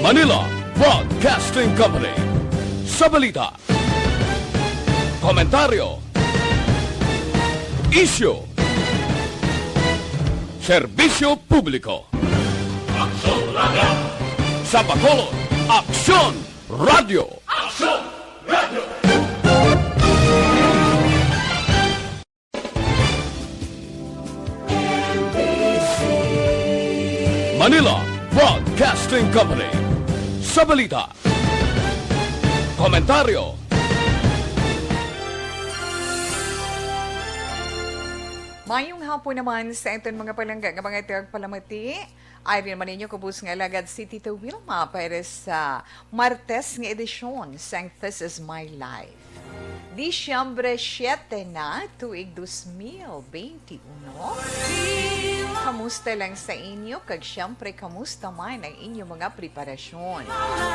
Manila Broadcasting Company. Sa balita, komentaryo, isyu, serbisyo publiko. Aksyon Radio! Sa Bacolod, Aksyon Radio! Aksyon Radio! Manila Broadcasting Company. Sa balita, komentaryo, mayong hapon naman sa itong mga palangga ng mga tagapalamati. Ay rin man ninyo kubus nga lagad si Tito Wilma para sa Martes nga edisyon sa This Is My Life. Disyembre 7 na, tuig 2021. Kamusta lang sa inyo? Kag syempre, kamusta man ang inyong mga preparasyon?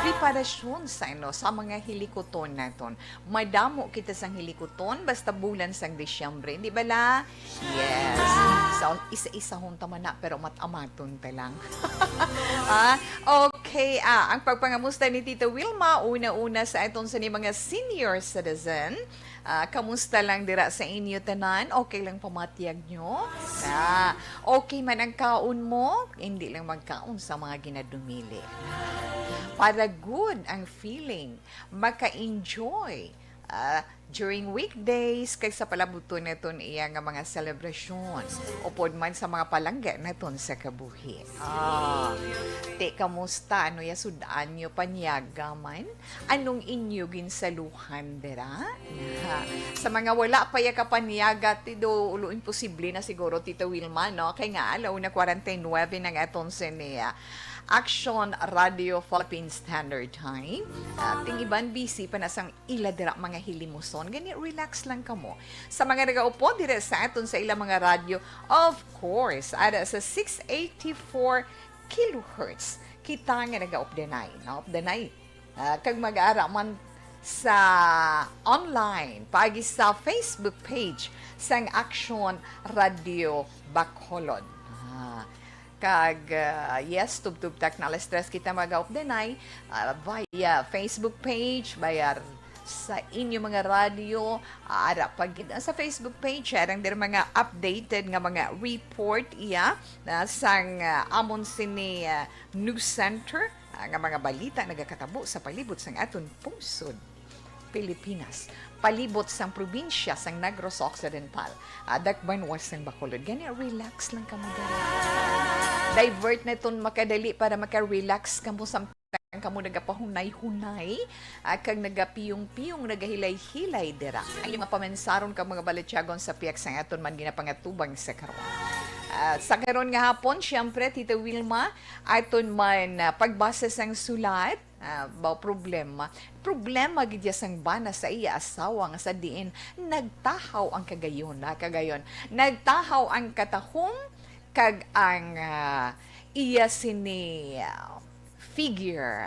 Preparasyon sa sa mga hilikoton naton. Madamo kita sang hilikoton, basta bulan sang Disyembre. Di ba la? Yes. So, isa-isa hong tama na, pero matamaton ta lang. Okay, ang pagpangamusta ni Tito Wilma, una-una sa itong sa ni mga senior citizen. Kamusta lang dira sa inyo tanan? Okay lang pamatiyag nyo? Okay man ang kaon mo? Hindi lang magkaon sa mga ginadumili. Para good ang feeling, maka-enjoy during weekdays kay sa palabuton naton iya nga mga selebrasyon upod man sa mga palangga naton sa kabuhi. Kamusta ano ya sudaan nyo panyaga man? Anong inyo ginsaluhan dira? Sa mga wala pa ya kapanyaga tido ulo imposible na siguro Tita Wilma no kay nga alaw na 49 ng aton siya. Action Radio Philippine Standard Time. Ting iban busy pa na sang iladira mga hilimuson. Gani, relax lang kamo. Sa mga nagaupo, dire sa aton sa ilang mga radyo, of course, ada sa 684 kilohertz. Kita nga nag-updanay. Updanay. Kag mag-aara man sa online, pagi sa Facebook page sang Action Radio Bacolod. Kag yes, tub-tub tak na stress kita mag-updanay via Facebook page, bayar sa inyo mga radio, pag sa Facebook page, arang dir mga updated nga mga report sang amon sini news center, nga mga balita nagakatabo sa palibot sang aton pusod Pilipinas, palibot sang probinsya sang Negros Occidental, Dakban was sang Bacolod. Gani, relax lang ka mo divert na itong makadali para maka-relax ka mo samtang ka mo nagapahunay-hunay, kag nagapiyong-piyong, nagahilay-hilay dira. Ang mga pamensaron ka mga balityagon sa piyak sang aton man ginapangatubang sa karon. Sa karon nga hapon, syempre, Tita Wilma, aton man pagbasa sang sulat, problema gidya sang bana sa iya asawa nga sa diin nagtahaw ang kagayon nagtahaw ang katahong kag ang iya sini figure,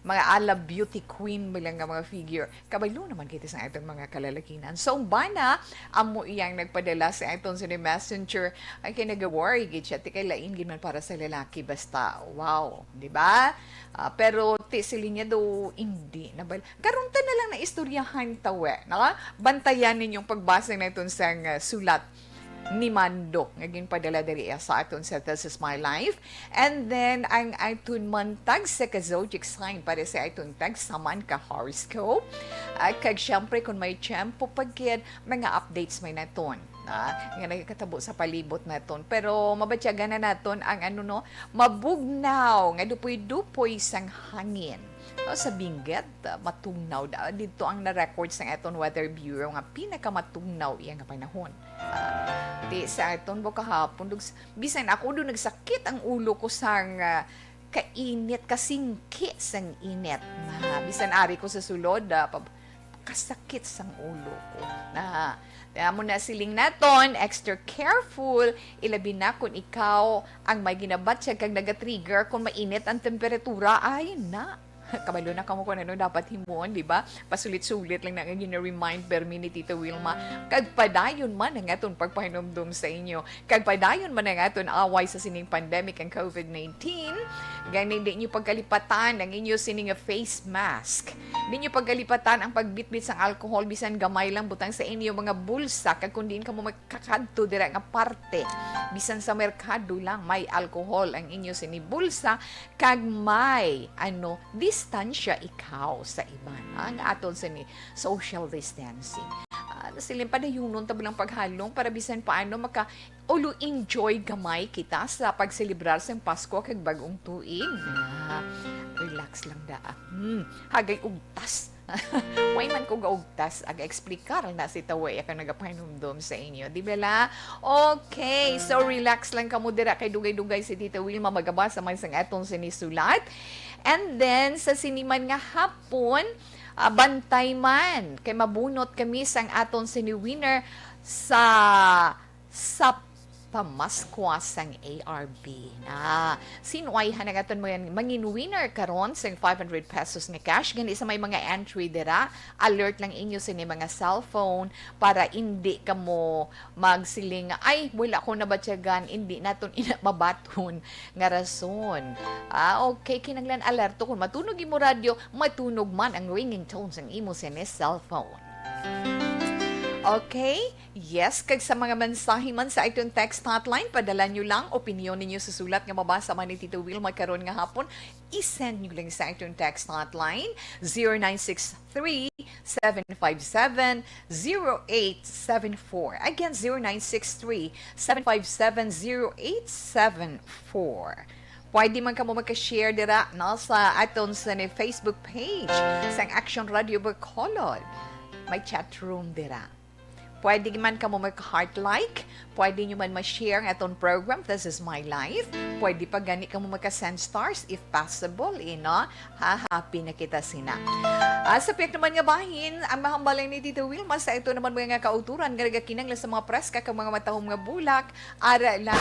mga ala beauty queen bilang nga mga figure. Kabaylo naman kita sa itong mga kalalakinan. So, bana, amo iyang nagpadala sa itong sa messenger, ay kinag-worry, gid siya, tikay lain man para sa lalaki, basta, wow, di ba? Pero, silin niya do, hindi. Karunta na lang na istoryahan tawe. Bantayan ninyong pagbasa na itong sang sulat ni Mando ngaging padala diri sa aton sa This Is My Life, and then ang aton man tag sa zodiac sign para sa aton tag saman ka horoscope, kag syempre kung may tiyempo pagkid mga updates may naton nga nagkatabo sa palibot naton, pero mabatyagan na naton ang mabugnaw nga dupoy-dupoy sang hangin. Sa Benguet, matugnaw dito ang na-record sa aton Weather Bureau nga pinakamatugnaw iya nga panahon. Di sa aton bo kahapon, bisan ako doon nagsakit ang ulo ko sang kainit, kasingki sang init. Bisan ari ko sa sulod, kasakit sang ulo ko. Mo na siling naton, extra careful, ilabi na kung ikaw ang may ginabat siya kag nag-trigger kung mainit ang temperatura, ay na. Kabalo na kamo kung ano dapat himuon, di ba? Pasulit-sulit lang na gina-remind permi ni Tita Wilma. Kagpadayon man ang aton pagpahinomdom sa inyo. Kagpadayon man ang aton away sa sining pandemic ang COVID-19. Ganin di nyo pagkalipatan ang inyo sining face mask. Di nyo pagkalipatan ang pagbitbit sang alcohol bisan gamay lang butang sa inyo mga bulsa kag kun diin kamo magkakadto dira nga parte. Bisan sa merkado lang may alcohol ang inyo sini bulsa kag may distansya ikaw sa iba. Ang aton sa ni social distancing. Silim pa na yun tabilang paghalong para bisan paano enjoy gamay kita sa pagselebrar sa Pasko kag bagong tuig. Relax lang da. Hagay ugtas. Way man ko gaugtas aga-explikar na si Taway akang nagapahinumdom sa inyo. Di ba la? Okay, so relax lang kamo dira kay dugay-dugay si Tita Wilma magabasa man sang atong sinisulat. And then sa siniman nga hapon, bantay man kay mabunot kami sang aton sini-winner sa pamaskwa sang ARB. Sinuay hanagaton mo yan mangin-winner karon sang 500 pesos nga cash. Gani sa may mga entry dira, alert lang inyo sa mga cellphone para hindi ka mo magsiling, ay, wala ko na batyagan, hindi naton mabaton nga rason. Okay, kinanglan alerto kung matunog imo radyo, matunog man ang ringing tone sang imo sa cellphone. Okay? Yes, kag sa mga mensahe man sa itong text hotline, padala nyo lang opinion ninyo sa sulat nga mabasa man ni Tito Wilma karon nga hapon. I-send nyo lang sa itong text hotline 0963-757-0874. Again, 0963-757-0874. Pwede man ka mo magka-share dira sa aton sa Facebook page sa Action Radio Bacolod. May chat room dira. Pwede man ka mo mag-heart-like. Pwede nyo man ma-share ang atong program, This is My Life. Pwede pa gani ka mo magka-send stars if possible. Happy na kita sina. Sa piyak naman nga bahin, ang mahambalay ni Tito Wilma sa ito naman mga kauturan, garaga-kinang sa mga preska kag mga matahong nga bulak, ara lang.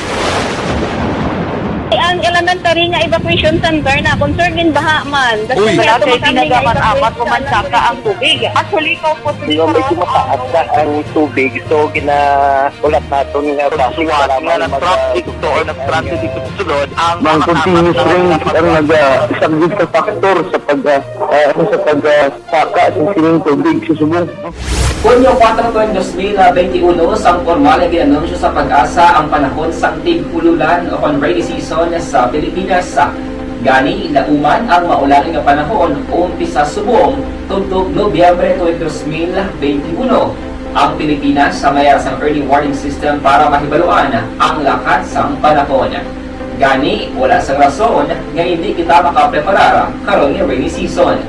Ang elementary nga evacuation center na concerned din baha man. Uy. Kaya Kaya tumakami nga pinagaman-apat kumansaka ang tubig. Actually, ikaw po Hindi medyo mataas na ang tubig. So, ulat natin nga suwat nga nag-traffic to or nag-traffic dito sa sulod ang Mang continuous rain ang nag-isagid sa factor sa pagsaka sa sining tubig sa subong. Hunyo 4, 2021, sang formal ay ginanunsyo sa Pag-asa ang panahon sang tig-ululan o rainy season sa Pilipinas. Gani, lauman ang maulaling nga panahon umpisa subong tuntog Nobyembre 2021. Ang Pilipinas sa mayroon sang early warning system para mahibaluan ang lakas sang panahon. Gani, wala sang rason nga hindi kita makapreparar karon nga rainy season.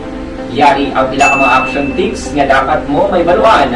Yari ang pila ka mga action tips nga dapat mo may baluan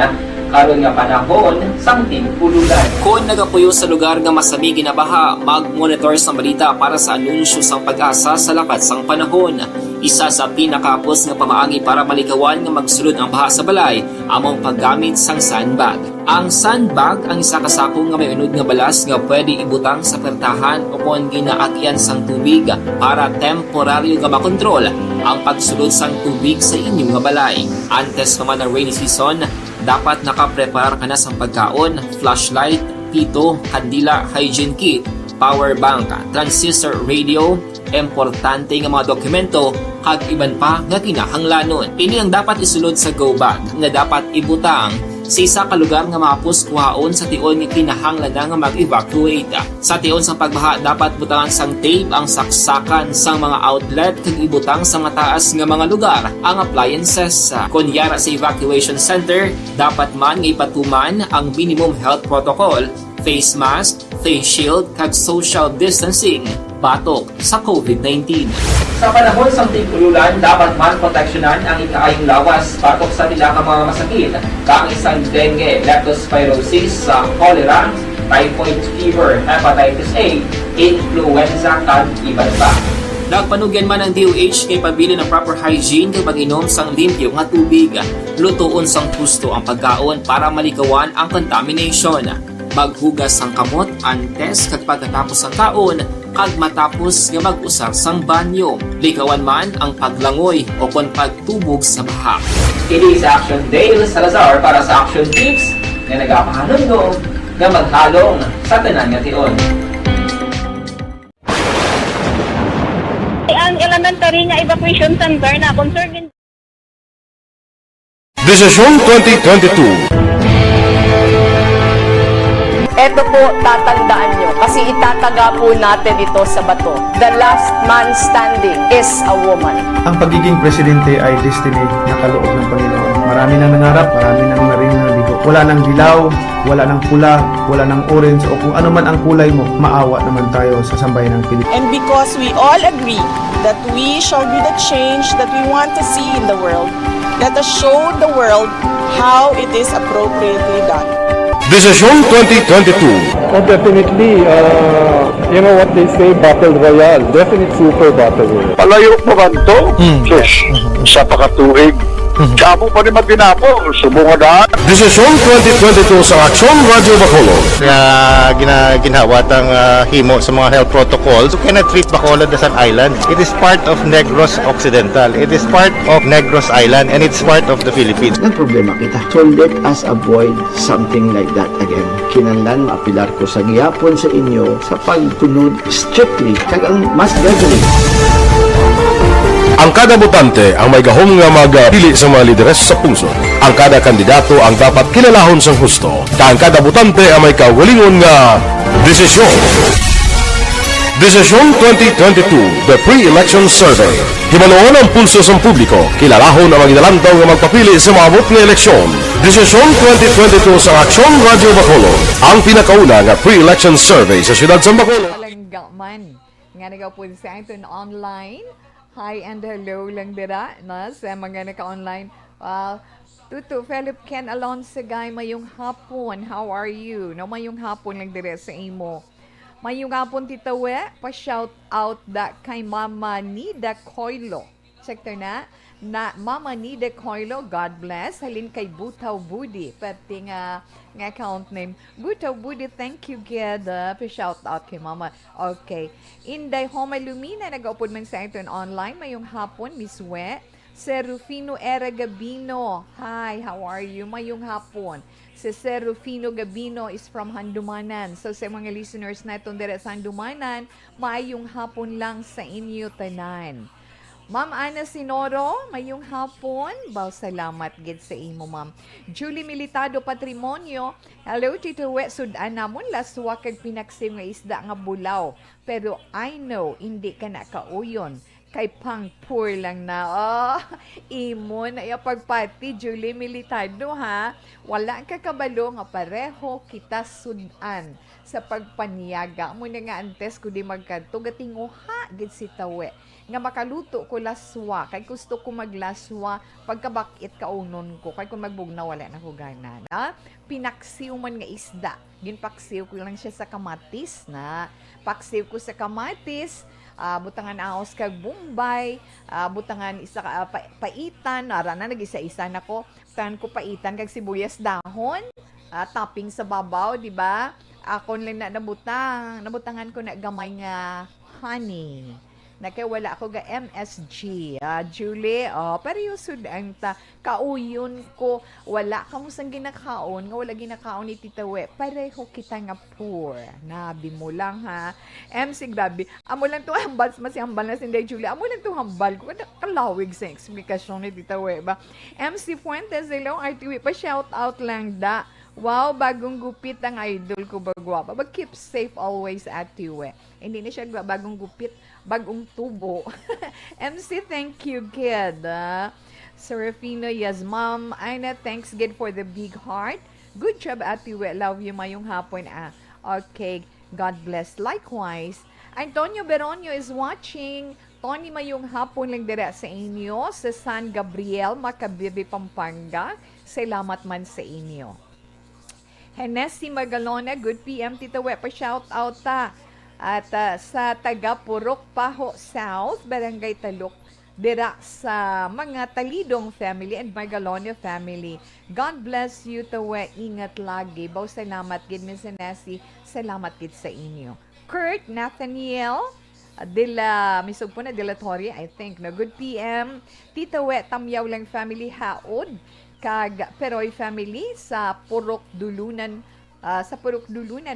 karon nga panahon sang tig-ululan. Kung nagapuyo sa lugar nga masabi ginabaha, mag-monitor sa balita para sa anunsyo sang Pag-asa sa lakat sang panahon. Isa sa pinakapos nga pamaagi para malikawan nga magsulod ang baha sa balay among paggamit sang sandbag. Ang sandbag ang isa ka sako nga may unod nga balas nga pwede ibutang sa pertahan upon ginaagyan sang tubig para temporaryo nga makontrol ang pagsulod sang tubig sa inyong nga balay. Antes naman ng rainy season, dapat nakaprepare ka na sa pagkaon, flashlight, pito, kandila, hygiene kit, power bank, transistor radio, importante nga mga dokumento, kag iban pa nga kinahanglanon. Ini ang dapat isulod sa go bag nga dapat ibutang sa isa ka lugar nga mapus kuhaon sa tion nga kinahanglan nga mag-evacuate. Sa tion sa pagbaha dapat butangan sang tape ang saksakan sang mga outlet kag ibutang sa mataas nga mga lugar ang appliances. Kunyara sa evacuation center, dapat man nga ipatuman ang minimum health protocol, face mask, face shield kag social distancing batok sa COVID-19. Sa panahon sa tig-ululan, dapat man proteksyonan ang ikaayong lawas batok sa nila ka mga masakit, kang isang dengue, leptospirosis, cholera, typhoid fever, hepatitis A, influenza, kag iban pa. Nagpanugyan man ang DOH kay pabili ng proper hygiene kay pag-inom sang limpyo nga tubig. Lutuon sang husto ang pagkaon para malikawan ang contamination. Maghugas ang kamot antes kag pagkatapos ang kaon ag matapos nga mag-usar sang banyo. Likawan man ang paglangoy o kon pagtubog sa baha. Kini sa Action Dale Salazar para sa Action Tips nga nagapahanong nga maghalong sa tanan nga tion. Ang elementary nga evacuation center na concerned Desisyon 2022. Ito po, tatandaan nyo, kasi itataga po natin ito sa bato. The last man standing is a woman. Ang pagiging presidente ay destiny na kaloob ng Panginoon. Marami nang nangarap, marami nang narinig. Wala nang dilaw, wala nang pula, wala nang orange, o kung ano man ang kulay mo, maawa naman tayo sa sambayan ng Pilipinas. And because we all agree that we shall be the change that we want to see in the world, let us show the world how it is appropriately done. Desisyon 2022. Oh, definitely, you know what they say, Battle Royale. Definite super Battle Royale. Palayo mo kan to? Yes. Sa pakatuig. Kamo pa rin magdinapo. Subungadaan. Desisyon 2022 sa Aksyon Radio Bacolod. Kaya ginawat ang himo sa mga health protocols. You cannot treat Bacolod as an island. It is part of Negros Occidental. It is part of Negros Island and it's part of the Philippines. Ang problema kita. So let us avoid something like that again. Kinanglan maapilar ko sa gihapon sa inyo sa pagtunod strictly kag ang mass gathering. Ang kada botante ang may gahom nga magpili sa mga lideres sa pungsod. Ang kada kandidato ang dapat kilalahon sang husto. Ang kada botante ang may kawalingon nga desisyon. Desisyon 2022, the pre-election survey. Himanuon ang pulso sa publiko, kilalahon ang magidalantaw nga magpapili sa maabot nga eleksyon. Desisyon 2022 sa Aksyon Radio Bacolod, ang pinakauna nga pre-election survey sa siyudad sa Bacolod. Talangga man. Nga nagapun sa ito online. Hi and hello lang dira na sa mga naka-online. Tutu, Philip Ken Alonso guy, mayong hapon. How are you? No, mayong hapon lang dira sa imo. Mayong hapon Tita We, pa-shout out da kay Mama Nida Coilo. Check to na Mama Nida Coilo, God bless. Halin kay Butaw Budi, pati nga account name. Butaw Budi, thank you, Geda. Pa-shout out kay Mama. Okay. Inday Homa Lumina, nag-upod man sa ito online. Mayong hapon, Miss We. Sir Rufino Era Gabino. Hi, how are you? Mayong hapon. Si Sir Rufino Gabino is from Handumanan. So sa mga listeners na itong dire sa Handumanan, mayong hapon lang sa inyo tanan. Ma'am Ana Sinoro, mayong hapon. Baw salamat gid sa imo, Ma'am. Julie Militado Patrimonio. Hello, Tito We. Sudan namon laswa kag pinaksim nga isda nga bulaw. Pero I know hindi ka na kauyon. Kay pang poor lang na. Oh, imo na pagpati, Julie Militado, ha? Wala ka kabalo nga pareho kita sudan sa pagpaniyaga. Muna nga antes ko di magkanto, gatinguha gid si Tawe. Nga makaluto ko laswa. Kay gusto ko maglaswa, pagkabakit kaunon ko. Kay kung magbugna, wala na ko gana. Na? Pinaksiw man nga isda. Ginpaksiw ko lang siya sa kamatis na. Paksiw ko sa kamatis, butangan ahos kag Bombay, butangan isa paitan, ara na nag-isa-isa na ko. Butangan ko paitan kag sibuyas dahon, topping sa babaw, di ba? Ako lang na nabutangan ko na gamay nga honey. Na kay wala ako ga MSG. Julie, pero yung sudan ta, kauyon ko, wala ka mo sang ginakaon, nga wala ginakaon ni Tita We, pareho kita nga poor. Nabi mo lang, ha? MC, grabe. Amo lang to hambal, masihambal na sinday, Julie. Amo lang to hambal ko, kalawig sa eksplikasyon ni Tita We, ba? MC Fuentes, hello, RTW, pa-shout out lang da. Wow, bagong gupit ang idol ko, bagwapa. Keep safe always at Tiwe. Hindi na siya bagong gupit, bagong tubo. MC, thank you, kid. Serafino, yes, ma'am. Aina, thanks, kid, for the big heart. Good job, at Tiwe. Love you, mayong hapon. Okay, God bless. Likewise, Antonio Beronio is watching. Tony, mayong hapon lang dira sa inyo sa San Gabriel, Macabebe, Pampanga. Salamat man sa inyo. Hennessy Magalona, good PM, Tita We, pa-shout out ta. At sa taga Purok Paho South, Barangay Talok, dira sa mga Talidong family and Magalona family. God bless you, Tita We, ingat lagi. Baw salamat gid, Miss Hennessy, salamat gid sa inyo. Kurt Nathaniel misog po na de la Torre, I think, no? Good PM. Tita We, Tamyaw lang family haod. Kag Peroy family sa Purok Dulunan,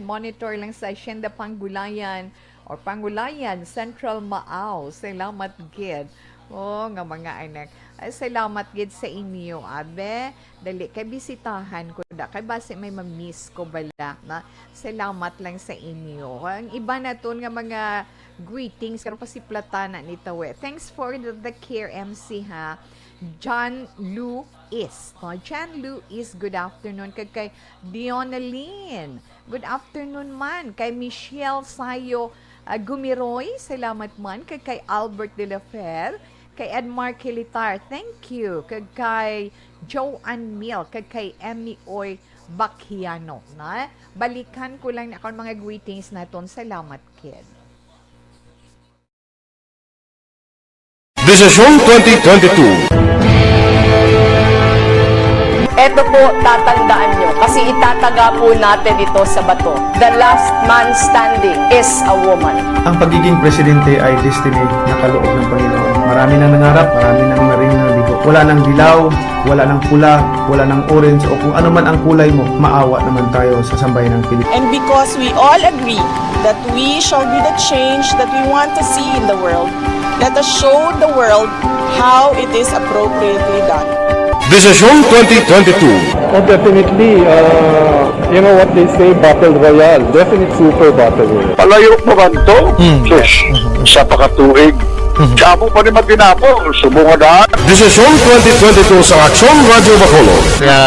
monitor lang sa Hacienda Pangulayan or Pangulayan, Central Maaw. Salamat gid. Oh, nga mga anak. Ay, salamat gid sa inyo, abe. Dali, kay bisitahan ko da. Kay base may mamiss ko bala na. Salamat lang sa inyo. Ang iba na to nga mga greetings. Karon pa si Platana ni Tawe. Thanks for the care, MC, ha. John Luis. No? John Luis, good afternoon. Kay Dionaline. Good afternoon man. Kay Michelle Sayo Gumiroy, salamat man. Kay Albert De La Fer. Kay Edmar Kilitar, thank you. Kay Joanne Mill. Kay Emmy Oy Bakiano. Na? Balikan ko lang na akong mga greetings naton. Salamat, kid. Desisyon 2022. Ito po, tatandaan nyo, kasi itataga po natin ito sa bato. The last man standing is a woman. Ang pagiging presidente ay destiny na kaloob ng Panginoon. Marami nang nangarap, marami nang narinig na bigo. Wala nang dilaw, wala nang pula, wala nang orange, o kung ano man ang kulay mo, maawa naman tayo sa sambayan ng Pilipinas. And because we all agree that we shall be the change that we want to see in the world, let us show the world how it is appropriately done. Desisyon 2022. Oh, definitely, you know what they say, Battle Royale. Definite super Battle Royale. Palayo naman to. Sus, sa pakatuig. Kamo pa rin magdinapo. Subungadaan. Desisyon 2022 sa Aksyon Radio Bacolod. Kaya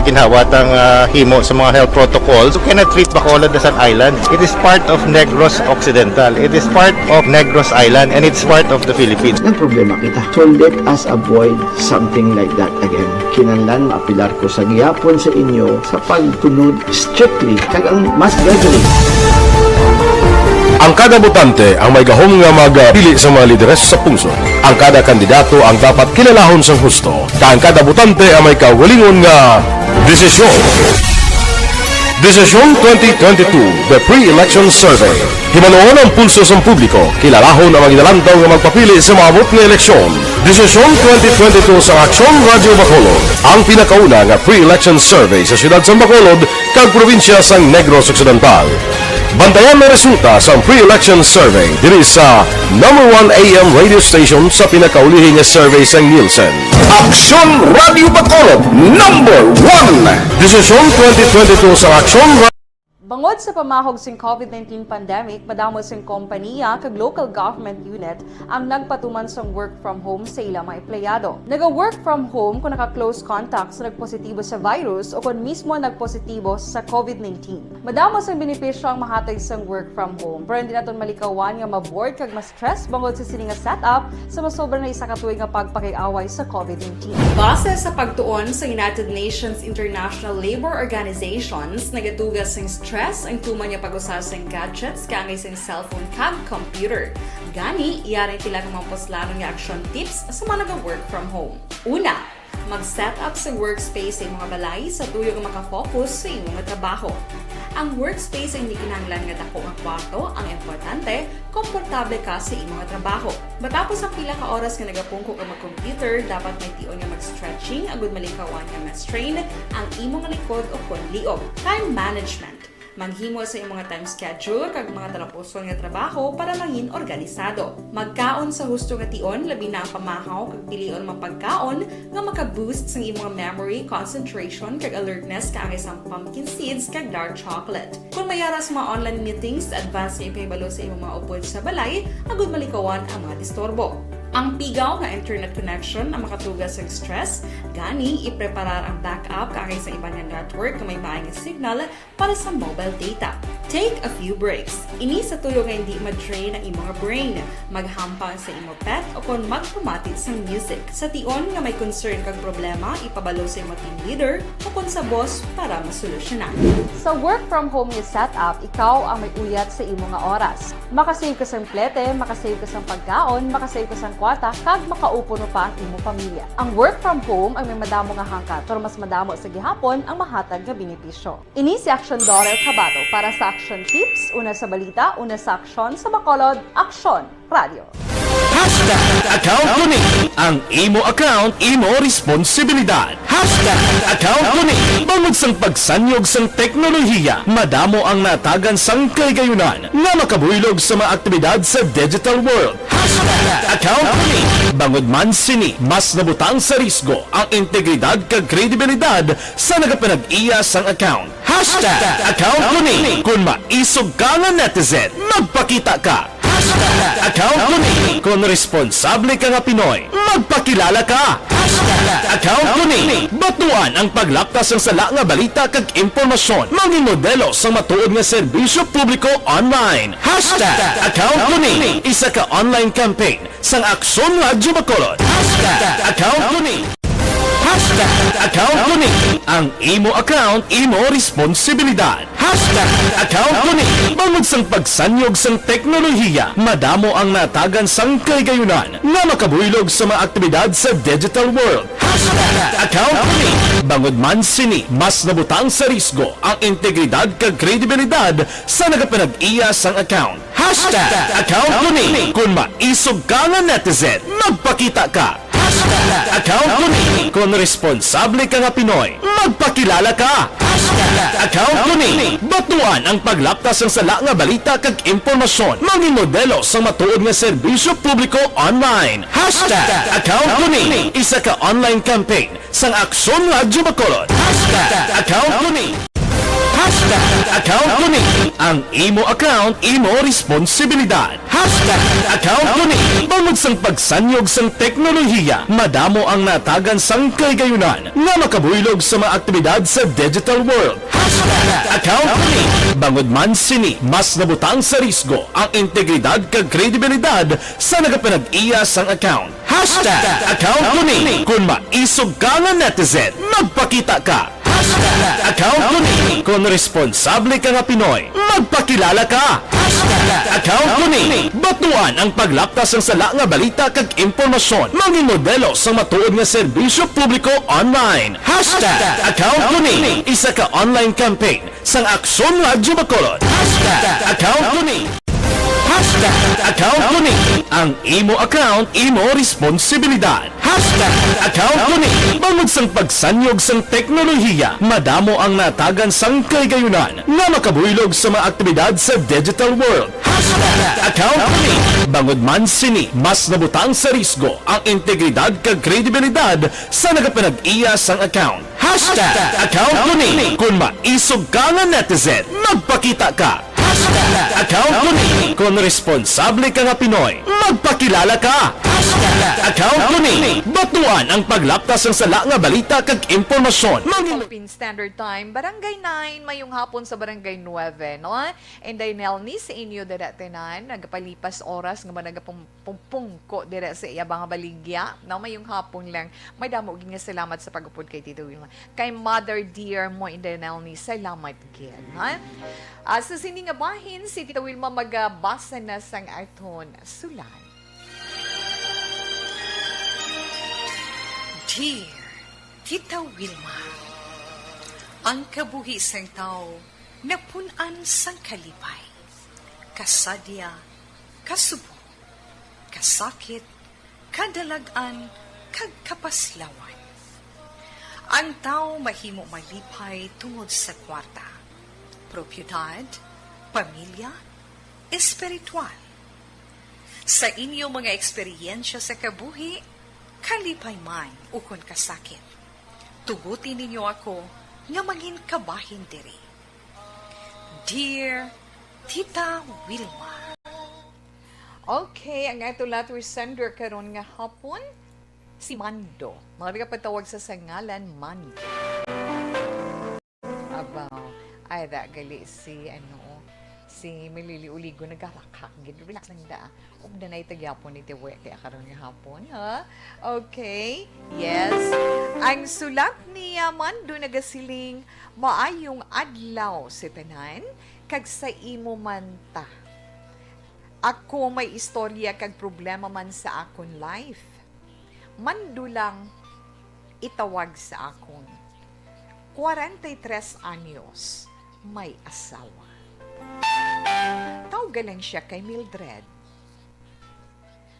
ginhawat ang himo sa mga health protocols. You cannot treat Bacolod as an island. It is part of Negros Occidental. It is part of Negros Island and it's part of the Philippines. Ang problema kita. So let us avoid something like that again. Kinahanglan maapilar ko sa gihapon sa inyo sa pagtunod strictly kag ang mas gathering. Ang kada botante ang may gahom nga magpili sa mga lideres sa pungsod. Ang kada kandidato ang dapat kilalahon sa husto. Ang kada botante ang may kaugalingon nga desisyon. Desisyon 2022, the pre-election survey. Himanuon ang pulso sa publiko, kilalahon ang magidalantaw nga magpapili sa maabot nga eleksyon. Desisyon 2022 sa Aksyon Radio Bacolod, ang pinakauna nga pre-election survey sa siyudad sa Bacolod kag probinsya sa Negros Occidental. Bantayan ang resulta sa pre-election survey diri sa number 1 AM radio station sa pinakaulihing survey sa Nielsen. Aksyon Radio Bacolod, number 1! Desisyon 2022 sa Aksyon Radio Bangod sa pamahog sing COVID-19 pandemic, madamo sing kompanya kag local government unit ang nagpatuman sang work from home sa ilang mga empleyado. Naga-work from home kung naka-close contact sa nagpositibo sa virus o kung mismo nagpositibo sa COVID-19. Madamo sang benepisyo ang mahatag sang work from home, pero hindi naton malikawan nga ma-bored kag ma-stress bangod sa sini nga setup sa masobra na isa ka tuig nga pagpakiaway sa COVID-19. Base sa pagtuon sa United Nations International Labour Organizations, nagatugas sing stress ang tuman niya pag-usar sa gadgets kangay sa cellphone kag computer. Gani, iyaray tila ng mga poslanong nga action tips sa mga nag-work from home. Una, mag-set up sa workspace sa mga balay sa tuyo nga makafocus sa iyong mga trabaho. Ang workspace ay hindi kinahanglan nga dako nga kwarto, ang importante, komportable ka sa iyong mga trabaho. Matapos ang pila ka oras nga nagapungko ka mag-computer, dapat may tion nga mag-stretching agud malikawan nga ma-strain ang imong likod o konliog. Time management. Manghimo sa imong mga time schedule kag mga talapuson nga trabaho para mangin organisado. Magkaon sa husto nga tion, labi na ang pamahaw kag pilion mapagkaon nga maka-boost sa imong memory, concentration kag alertness kaangay sa pumpkin seeds kag dark chocolate. Kung mayaras mga online meetings, advance nga ipahibalo sa imong mga upod sa balay, agud malikawan ang mga disturbo. Ang pigaw nga internet connection ang makatugas sa stress, gani ipreparar ang backup kaangay sa iba nga network nga may maayong signal para sa mobile data. Take a few breaks. Ini sa tuyo nga hindi ma-drain ang imong brain, maghampang sa imong pet o kon magpumatid sa music. Sa tion nga may concern kag problema, ipabalo sa imong team leader o kon sa boss para masolusyonan. Sa work from home nga setup, ikaw ang may uyat sa imong nga oras. Makasave ka sa plete, makasave ka sa pagkaon, makasave ka sa kwarta kag makaupo no pa ang imo pamilya. Ang work from home ang may madamo nga hangkat, pero mas madamo sa gihapon ang mahatag nga benepisyo. Ini si Action Dorel Cabato para sa Action Tips, una sa balita, una sa aksyon sa Bacolod, Action Radio. Account ko ni ang imo account, imo responsibilidad. Account ko ni bangod sang pagsanyog sang teknolohiya, madamo ang natagan sang kaygayunan nga makabuylog sa mga aktibidad sa digital world. Account ko ni bangod man sini mas nabutang sa risgo ang integridad kag kredibilidad sa nagapanag-iya sang account. Account ko ni kung maisog ka nga netizen, magpakita ka. Account ko ni kung responsable ka nga Pinoy, magpakilala ka. Account ko ni batuan ang paglaptas ng sala nga balita kag impormasyon, manging modelo sa matuod nga serbisyo publiko online. Account ko ni isa ka online campaign sang Aksyon Radyo Bacolod. Account ko ni Account ko ni ang imo account, imo responsibilidad. Account ko ni bangod sang pagsanyog sang teknolohiya, madamo ang natagan sang kaygayunan nga makabuylog sa mga aktibidad sa digital world. Account ko ni bangod man sini mas nabutang sa risgo ang integridad kag kredibilidad sa nagapanag-iya sang account. Account ko ni kung maisog ka nga netizen, magpakita ka. Account ko ni kung responsable ka nga Pinoy, magpakilala ka. Account ko ni batuan ang paglaptas ng sala nga balita kag impormasyon, manging modelo sa matuod nga serbisyo publiko online. Account ko ni isa ka online campaign sang Aksyon Radyo Bacolod. Account ko ni Account ko ni ang imo account, imo responsibilidad. Account ko ni bangod sang pagsanyog sang teknolohiya, madamo ang natagan sang kaygayunan nga makabuylog sa mga aktibidad sa digital world. Account ko ni bangod man sini mas nabutang sa risgo ang integridad kag kredibilidad sa nagapanag-iya sang account. Account ko ni kung maisog ka nga netizen, magpakita ka. Account ko ni kung responsable ka nga Pinoy, magpakilala ka. Account ko ni batuan ang paglaptas ng sala nga balita kag impormasyon, manging modelo sa matuod nga serbisyo publiko online. Account ko ni isa ka online campaign sang Aksyon Radyo Bacolod. Account ko ni Account ko ni ang imo account, imo responsibilidad. Account ko ni bangod sang pagsanyog sang teknolohiya, madamo ang natagan sang kaygayunan nga makabuylog sa mga aktibidad sa digital world. Account ko ni bangod man sini mas nabutang sa risgo ang integridad kag kredibilidad sa nagapanag-iya sang account. Account ko ni kung maisog ka nga netizen, magpakita ka. Account ko ni kung responsable ka nga Pinoy, magpakilala ka. Account ko ni batuan ang paglaptas ng sala nga balita kag impormasyon. Philippine Standard Time, Barangay 9, mayong hapon sa Barangay 9, no? And Dainel ni sa inyo dadatenan, nagpalipas oras nga nagapumpungko dira sa iya mga baligya, no? Mayong hapon lang, may damo nga salamat sa pag-upod kay Tito Wilma. Kay Mother Dear mo, Dainel ni, salamat again, ha? Sa sini nga bahin, si Tito Wilma magbasa na sang aton sulat. Dear Tita Wilma, ang kabuhi sang tao napunan sang kalipay, kasadya, kasubo, kasakit, kadalagan, kag kapaslawan. Ang tao mahimo malipay tungod sa kwarta, propiedad, pamilya, espiritual. Sa inyo mga eksperyensya sa kabuhi, kalipay man ukon kasakit, tugutin ninyo ako nga maging kabahin diri. Dear Tita Wilma. Okay, ang ato letter sender karon nga hapon, si Mando. Mga patawag sa sangalan, Mando. Abaw, ay gali si si Milili Uligo nagarakak gid, relax lang da. Ug danay tagyapon ni Tiwe kaya karon nga hapon, ha? Okay. Yes. Ang sulat ni Mando nagasiling, maayong adlaw si tanan kag sa imo man ta. Ako may istorya kag problema man sa akon life. Mandulang itawag sa akon. 43 anyos, may asawa. Tawag lang siya kay Mildred.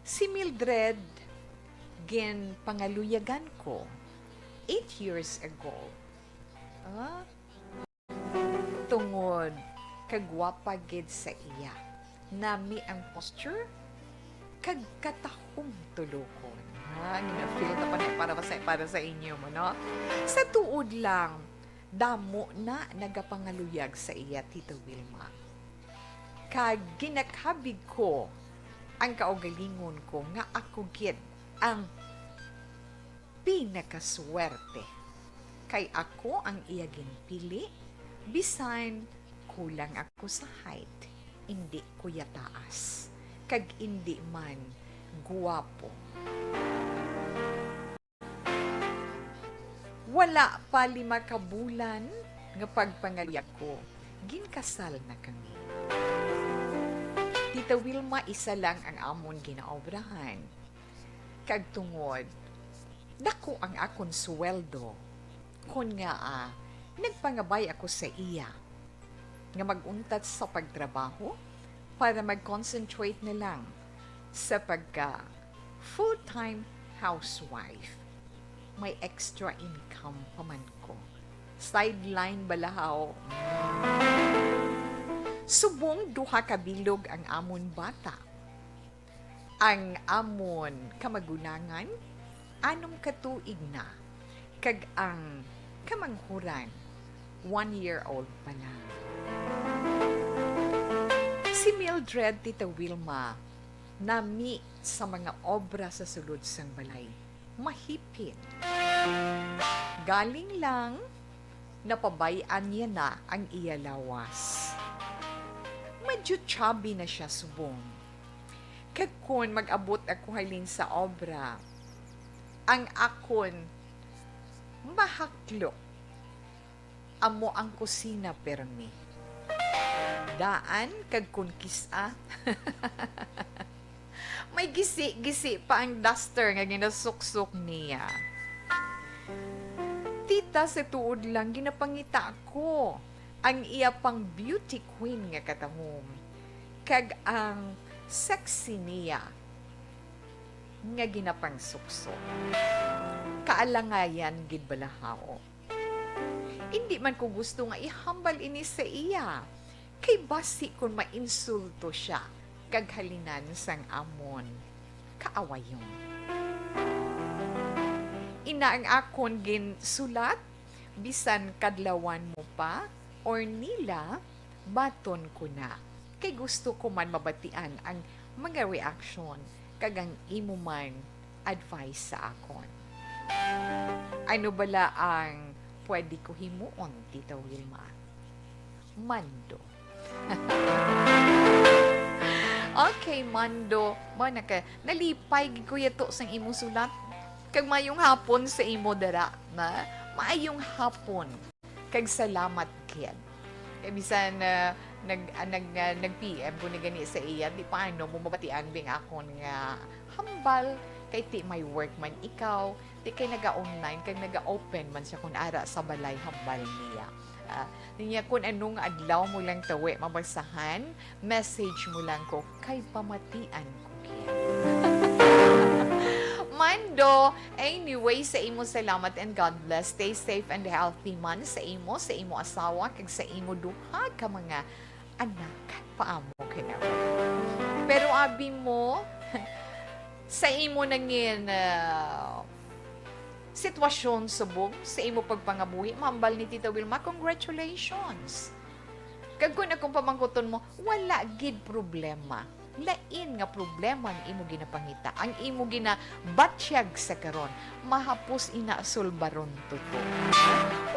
Si Mildred, gin pangaluyagan ko 8 years ago. Tungod kagwapa gid sa iya. Nami ang posture kag katahong tulokon. Gina-feel na pa na para sa inyo mo, no? Sa tuod lang, damo na nagapangaluyag sa iya, Tita Wilma. Kag ginakabig ko ang kaugalingon ko nga ako gid ang pinakaswerte. Kay ako ang iya ginpili, bisan kulang ako sa height, hindi ko yataas, kag hindi man guwapo. Wala pa 5 ka bulan nga pagpangaluyag ko, ginkasal na kami. Tita Wilma, isa lang ang amon ginaobrahan. Kag tungod, dako ang akon sweldo. Kun nga nagpangabay ako sa iya nga maguntat sa pagtrabaho para mag-concentrate na lang sa pagka full-time housewife. May extra income pa man ko. Sideline balahaw. Subong 2 ka bilog ang amon bata. Ang amon kamagunangan, 6 ka tuig na. Kag ang kamanghuran, 1-year-old pa lang. Si Mildred, Tita Wilma, nami sa mga obra sa sulod sang balay. Mahipit. Galing lang, napabayaan niya na ang iya lawas. Medyo chubby na siya subong. Kag kun mag-abot ako halin sa obra, ang akon mahaklo. Amo ang kusina permi. Daan kag kun kisa. May gisi-gisi pa ang duster nga ginasuksok niya. Tita, sa tuod lang, ginapangita ko ang iya pang beauty queen nga katahom. Kag ang sexy niya nga ginapang suksok. Kaalangayan gid balahaw. Hindi man ko gusto nga ihambal ini sa iya. Kay basi kung mainsulto siya kag halinan sang amon, kaawayon. Ina ang akon gin sulat, bisan kadlawan mo pa, or nila, baton ko na. Kay gusto ko man mabatian ang mga reaction, kag ang imo man advice sa akon. Ano bala ang pwede ko himuon, Tita Wilma? Mando. Okay, Mando. Nalipay ko yato sang imong sulat. Kag mayong hapon sa imo dara na maayong hapon. Kag salamat kid. Kay bisan nag-PM ko ni gani sa iya, di paano mo mabatian bing akon nga hambal kay ti may work man ikaw, ti kay naga-online kag naga-open man siya kun ara sa balay hambal niya. Niya kung anong adlaw mo lang tawi mabasahan, message mo lang ko kay pamatian ko kaya. Mando, anyway, sa imo salamat and God bless. Stay safe and healthy man sa imo asawa, kag sa imo duha ka mga anak paamo kaya. Pero abi mo, sa imo nangin sitwasyon subong sa imo pagpangabuhi, mambal ni Tita Wilma, congratulations. Kag kung akong pamangkuton mo, wala gid problema. Lain nga problema ang imo ginapangita. Ang imo ginabatsyag sa karon, mahapos inasulbaron tuto.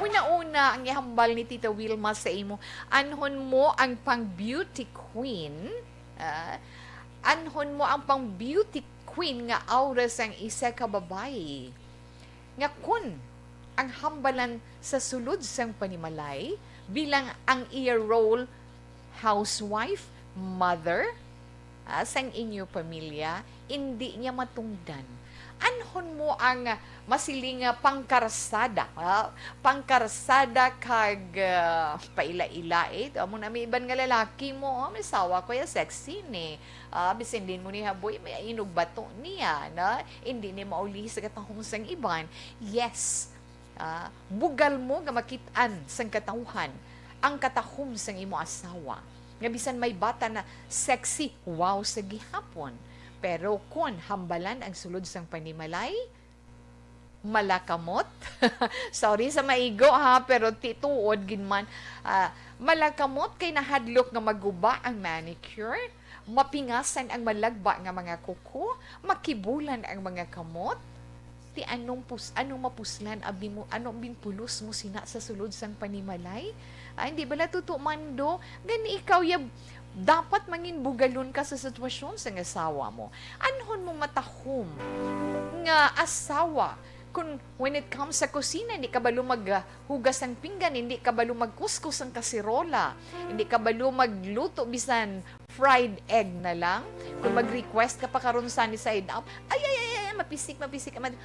Una-una, ang ihambal ni Tita Wilma sa imo, anhon mo ang pang beauty queen, anhon mo ang pang beauty queen nga aura sang isa ka babae. Nga kun ang hambalan sa sulod sang panimalay bilang ang iya role housewife, mother, sang inyo pamilya, hindi niya matungdan. Anhon mo ang masiling pangkarsada. Pangkarsada kag paila-ila amo na may iban nga lalaki mo, may sawa ko ya sexy ni. Bisan din mo ni haboy may inog bato niya na hindi ni mauli sa katahong sang iban. Yes. Bugal mo nga makitaan sang katawhan ang katahom sang imo asawa. Nga bisan may bata na sexy, wow sa gihapon. Pero kung hambalan ang sulod sang panimalay, malakamot. Sorry sa maigo ha, pero tituod ginman. Malakamot kay nahadlok nga maguba ang manicure, mapingasan ang malagba nga mga kuko, makibulan ang mga kamot. Ti anong mapuslan abi mo, anong binpulos mo sina sa sulod sang panimalay? Hindi bala tutumando, gani ikaw dapat mangin bugalon ka sa sitwasyon sa asawa mo. Anhon mo matahom nga asawa kung when it comes sa kusina, hindi ka balo maghugas ng pinggan, hindi ka balo magkuskus ng kasirola, hindi ka balo magluto bisan fried egg na lang. Kung mag-request ka pa karon sa ni side up, ay, mapisik,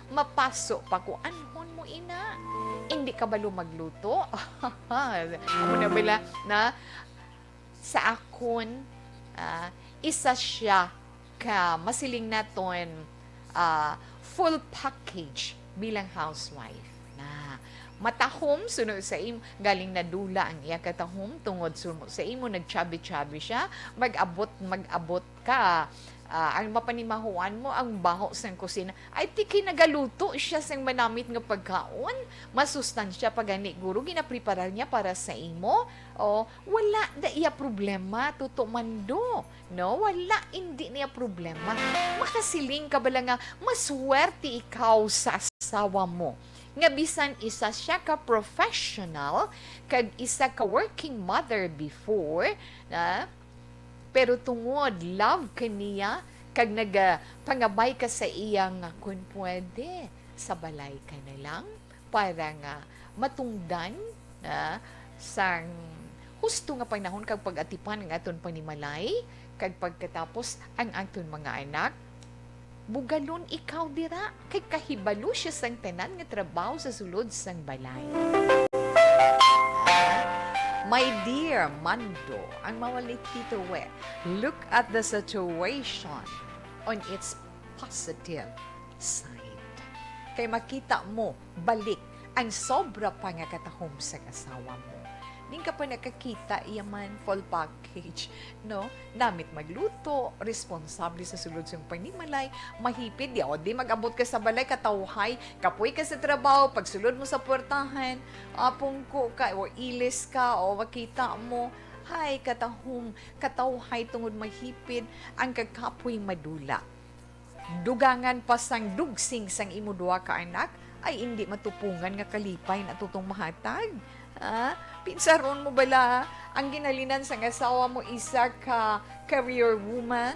mapaso pa ko. Anhon mo ina? Hindi ka balo magluto? Amo na bala na sa akon, isa siya ka masiling naton full package bilang housewife na matahom sunod sa imo galing na dula ang iya katahom tungod sa imo nagchabi-chabi siya mag-abot ka ang mapanimahuan mo ang baho sang kusina ay tiki nagaluto siya sang manamit nga pagkaon masustansya pagani guro ginapreparar niya para sa imo o wala da iya problema tutumando no wala hindi niya problema makasiling ka bala nga maswerte ikaw sa asawa mo nga bisan isa siya ka professional kag isa ka working mother before na pero tungod love kaniya kag nagpangabay ka sa iyang kung pwede sa balay ka na lang para nga matungdan sang husto nga panahon kag pag-atipan ng aton panimalay kag pagkatapos ang aton mga anak bugalon ikaw dira kay kahibalo siya sang tanan nga trabaho sa sulod sang balay. My dear Mando, ang mawalit Tito We, look at the situation on its positive side. Kay makita mo, balik, ang sobra pa nga katahom sa kasawa mo. Ning ka pa nakakita, iyaman full package, no? Namit magluto, responsable sa sulod sa panimalay, mahipid, di mag-abot ka sa balay, katawhay, kapoy ka sa trabaho, pag sulod mo sa portahan, pungko ka, o ilis ka, o makita mo, hay, katawhay tungod mahipid, ang kakapoy madula. Dugangan pa sang dugsing sang imo duha ka anak, ay hindi matupungan nga kalipay na tutong mahatag. Pinsaron mo bala ang ginalinan sa asawa mo isa ka career woman?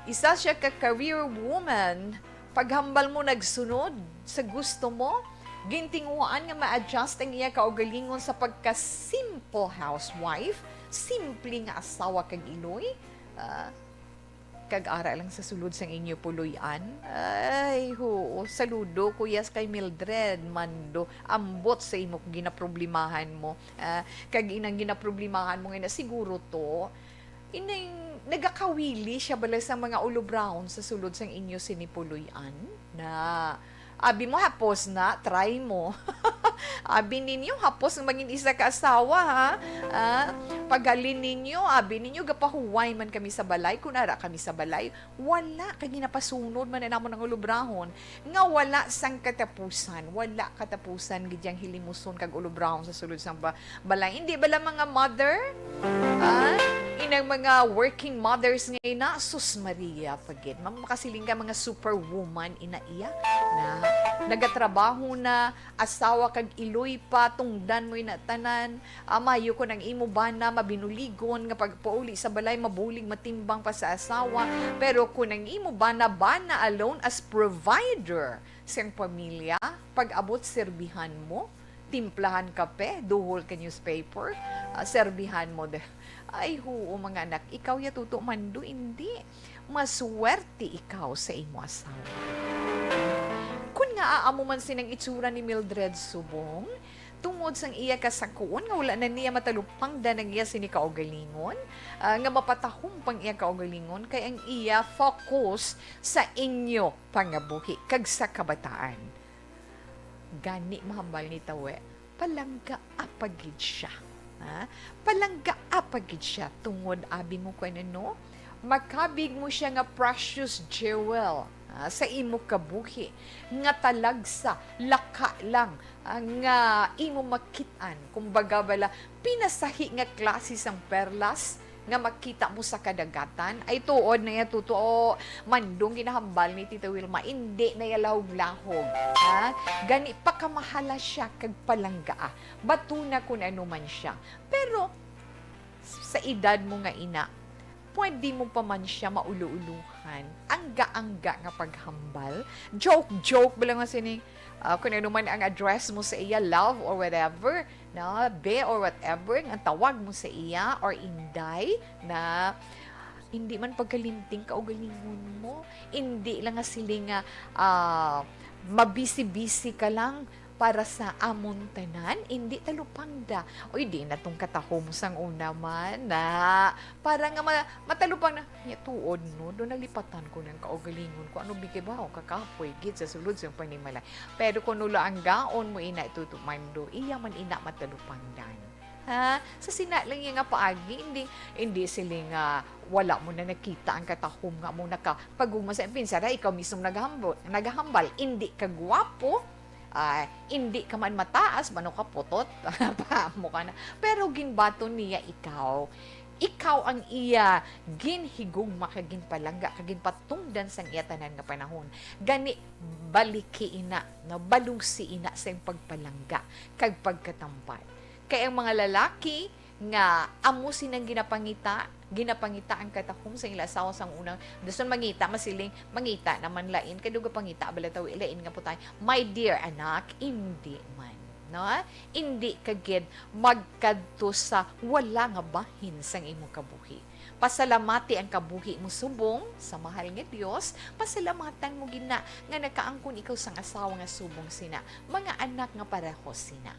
Isa siya ka career woman, paghambal mo nagsunod sa gusto mo, gintinguan nga ma-adjust ang iya kaugalingon sa pagka-simple housewife, simple nga asawa kag iloy, kag-ara lang sa sulod sang inyo puluyan. Ay, saludo kuyas kay Mildred Mando. Ambot sa imo ginaproblemahan mo. Kag inang ginaproblemahan mo nga siguro to, inang nagakawili siya bala sa mga ulo brown sa sulod sang inyo sinipuluyan na abi mo hapos na, try mo. Abi ninyo hapos ng maging isa ka asawa, ha? Paghalin ninyo, abi ninyo gapahuway man kami sa balay, kunara kami sa balay, wala kag ginapasunod man na namon ng ulubrahon, nga wala sang katapusan, gidyang hilimuson kag ulubrahon sa sulod sang balay. Hindi bala mga mother? Inang mga working mothers ngayon na, sus Maria, pagit. Makasiling ka mga superwoman, inaiya na nagatrabaho na, asawa kag iloy pa, tungdan mo inatanan, mayo ko ng imo bana, mabinuligon, nga pagpauli sa balay, mabulig, matimbang pa sa asawa, pero kung ang imo bana alone as provider sa pamilya, pag abot serbihan mo, timplahan kape, duhol ka newspaper, serbihan mo de. Ay, huo mga anak, ikaw ya tuto mando, hindi. Maswerte ikaw sa imo asawa. Kung nga aamo man sinang itsura ni Mildred Subong, tungod sang iya kasakuon nga wala na niya matalupang danang iya sini kaugalingon, nga mapatahom pang iya kaugalingon, kay ang iya focus sa inyo pangabuhi kag sa kabataan. Gani mahambal ni Tawe, palangga apagid siya. Ha? Palangga apagid siya tungod abi mo ko ano, makabig mo siya nga precious jewel sa imo kabuhi nga talagsa laka lang nga imo makitaan, kumbaga bala pinasahi nga klase sang perlas nga makita mo sa kadagatan, ay tuod na ya totoo mandong ginahambal ni Tita Wilma, hindi na ya lahog-lahog. Ha? Gani pa kamahala siya kag palanggaa, batuna kung ano man siya. Pero sa edad mo nga ina, pwede mo pa man siya maulu-uluhan, angga-angga nga paghambal, joke-joke ba lang nga sining, kung ano man ang address mo sa iya, love or whatever, na be or whatever, ang tawag mo sa iya or inday, na hindi man pagkalinting kaugalingon mo, hindi lang nga siling mabisi-bisi ka lang para sa amon tanan, hindi talupangda. Oy, di na tong katahom sang una man na para nga matalupang na tuod no, doon nalipatan ko ng kaugalingon ko, ano bigay ba ako kakapoy gid sa sulod sa panimala. Pero kung nula ang gaon mo ina itutumando, iya man ina matalupangdan. Ha? Sa sina lang yung nga paagi, hindi siling wala mo na nakita ang katahom nga mo nakapaguma sa pinsara, ikaw mismo naghahambal, hindi ka gwapo, hindi ka man mataas, mano ka putot, paamo ka na. Pero ginbato niya ikaw ang iya ginhigong makagin palangga, kagin patungdan sang iya tanan nga panahon. Gani baliki ina, no, balungsi ina sa pagpalangga, kag pagkatampay. Kaya ang mga lalaki nga amo sinang ginapangita ang katahom sa ila asawa sang unang dason mangita masiling mangita naman lain kaduga pangita balataw ilain nga putay, my dear anak, hindi man, no? Hindi kagid magkadto sa wala nga bahin sang imong kabuhi. Pasalamati ang kabuhi mo subong sa mahal nga Dios, pasalamatan mo gina nga nakaangkon ikaw sang asawa nga subong sina, mga anak nga pareho sina.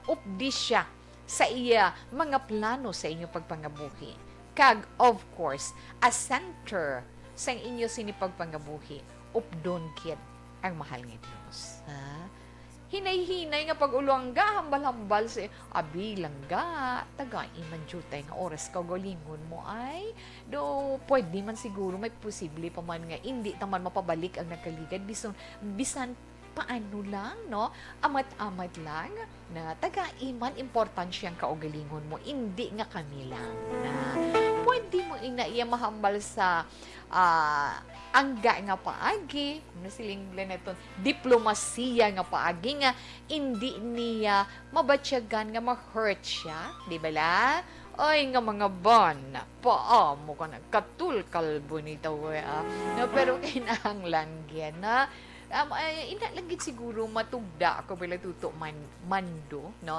Updi siya sa iya mga plano sa inyo pagpangabuhi. Kag, of course, a center sa inyo sinipagpangabuhi, updon kid ang mahal nga Diyos. Hinay-hinay nga pag-ulongga, hambal-hambal sa abilangga, taga-iman jutay nga oras kaugalingon mo ay, do pwede man siguro, may posible pa man nga, hindi taman mapabalik ang nakaligad, bisan paano lang, no? Amat-amat lang na taga-iman importansiyang kaugalingon mo, hindi nga kami lang na pwede mo iya mahambal sa angga nga paagi, nasilinglan na ito, diplomasiya nga paagi nga, hindi niya mabatsyagan nga ma-hurt siya, di ba la? Ay nga mga ban, paamo ka na, katul kalbo nito, no, pero kinahanglan yan, na inalagit siguro matugda ako bila tuto mando, no?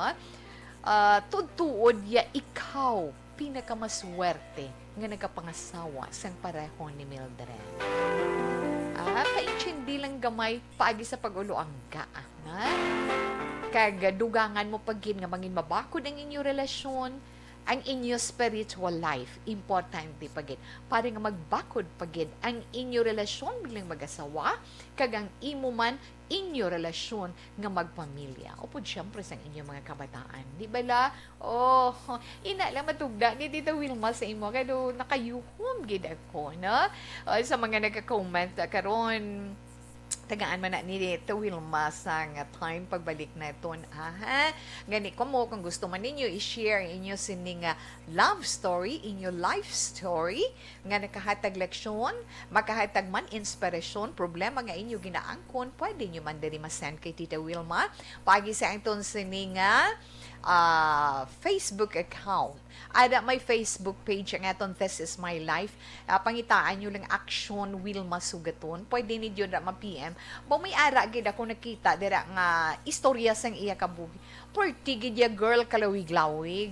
Tutuod ya ikaw pinakamaswerte nga nagkapangasawa sang pareho ni Mildred. Kaitsindi lang gamay paagi sa pag-uloangga, na? Kag dugangan mo pagin nga mangin mabakod ang inyong relasyon, ang inyo spiritual life, importante pagid. Para nga magbakod pagid ang inyo relasyon bilang mag-asawa, kag ang imo man inyo relasyon nga magpamilya. O po, syempre, sa inyo mga kabataan. Di ba la? Oh, ina lang matugda ni Tita Wilma sa imo. Kaya nakayuhom gid ako, no? Sa mga nagka-comment karon, tagaan man na ni Tita Wilma sa nga time pagbalik na ito. Gani ko mo, kung gusto man ninyo i-share inyo sining love story, inyo life story, nga nakahatag leksyon, makahatag man inspirasyon, problema nga inyo ginaangkon, pwede nyo man diri masend kay Tita Wilma. Pagi sa itong sining Facebook account. Ada may Facebook page ang aton This Is My Life. Pangitaan nyo lang Action Wilma Sugaton. Pwede ninyo na ma-PM. May ara gid ako nakita dira nga istorya sang iya kabuhi. Perti gid ya girl kalawig-lawig.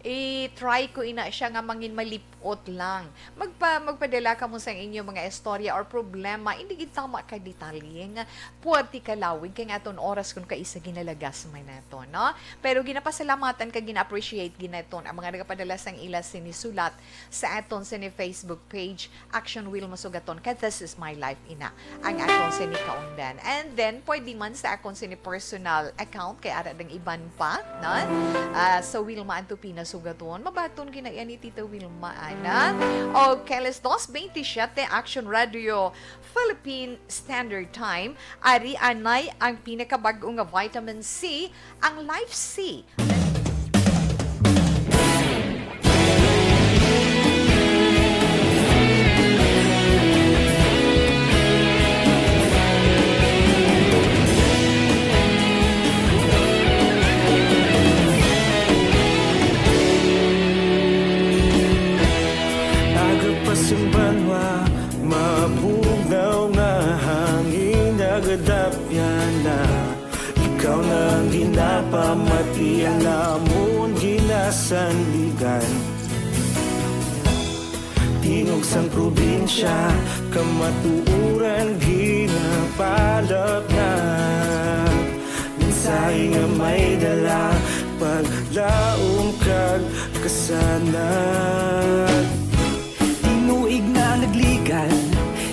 I-try ko ina siya nga mangin malipot lang. Magpadala ka mo sa inyo mga istorya or problema, hindi gid tama ka detalye nga puwerte kalawig kay aton oras kung kaisa ginalagas may nato, no? Pero ginapasalamatan ka gina-appreciate ginaton ang mga nagapadala sang ila sinisulat sa aton sa ni Facebook page Action Wilma Sugaton kay This Is My Life ina ang akong sini kaundan. And then pwede man sa akong sini personal account kay ara dang iban pa, no? So Wilma Antupina Sugaton, mabaton ginaya ni Tita Wilma ana. Okay, alas 2:27 Action Radio Philippine Standard Time. Ari anay ang pinakabag-ong nga vitamin C, ang Life C. Banwa, mabugaw nga hangin nagadapyan na ikaw nang ginapamati alamon ginasanligan tingog sang probinsya kamatuuran ginapalap na minsay nga may dala paglaong kag kasanat Tinuig na nagligan,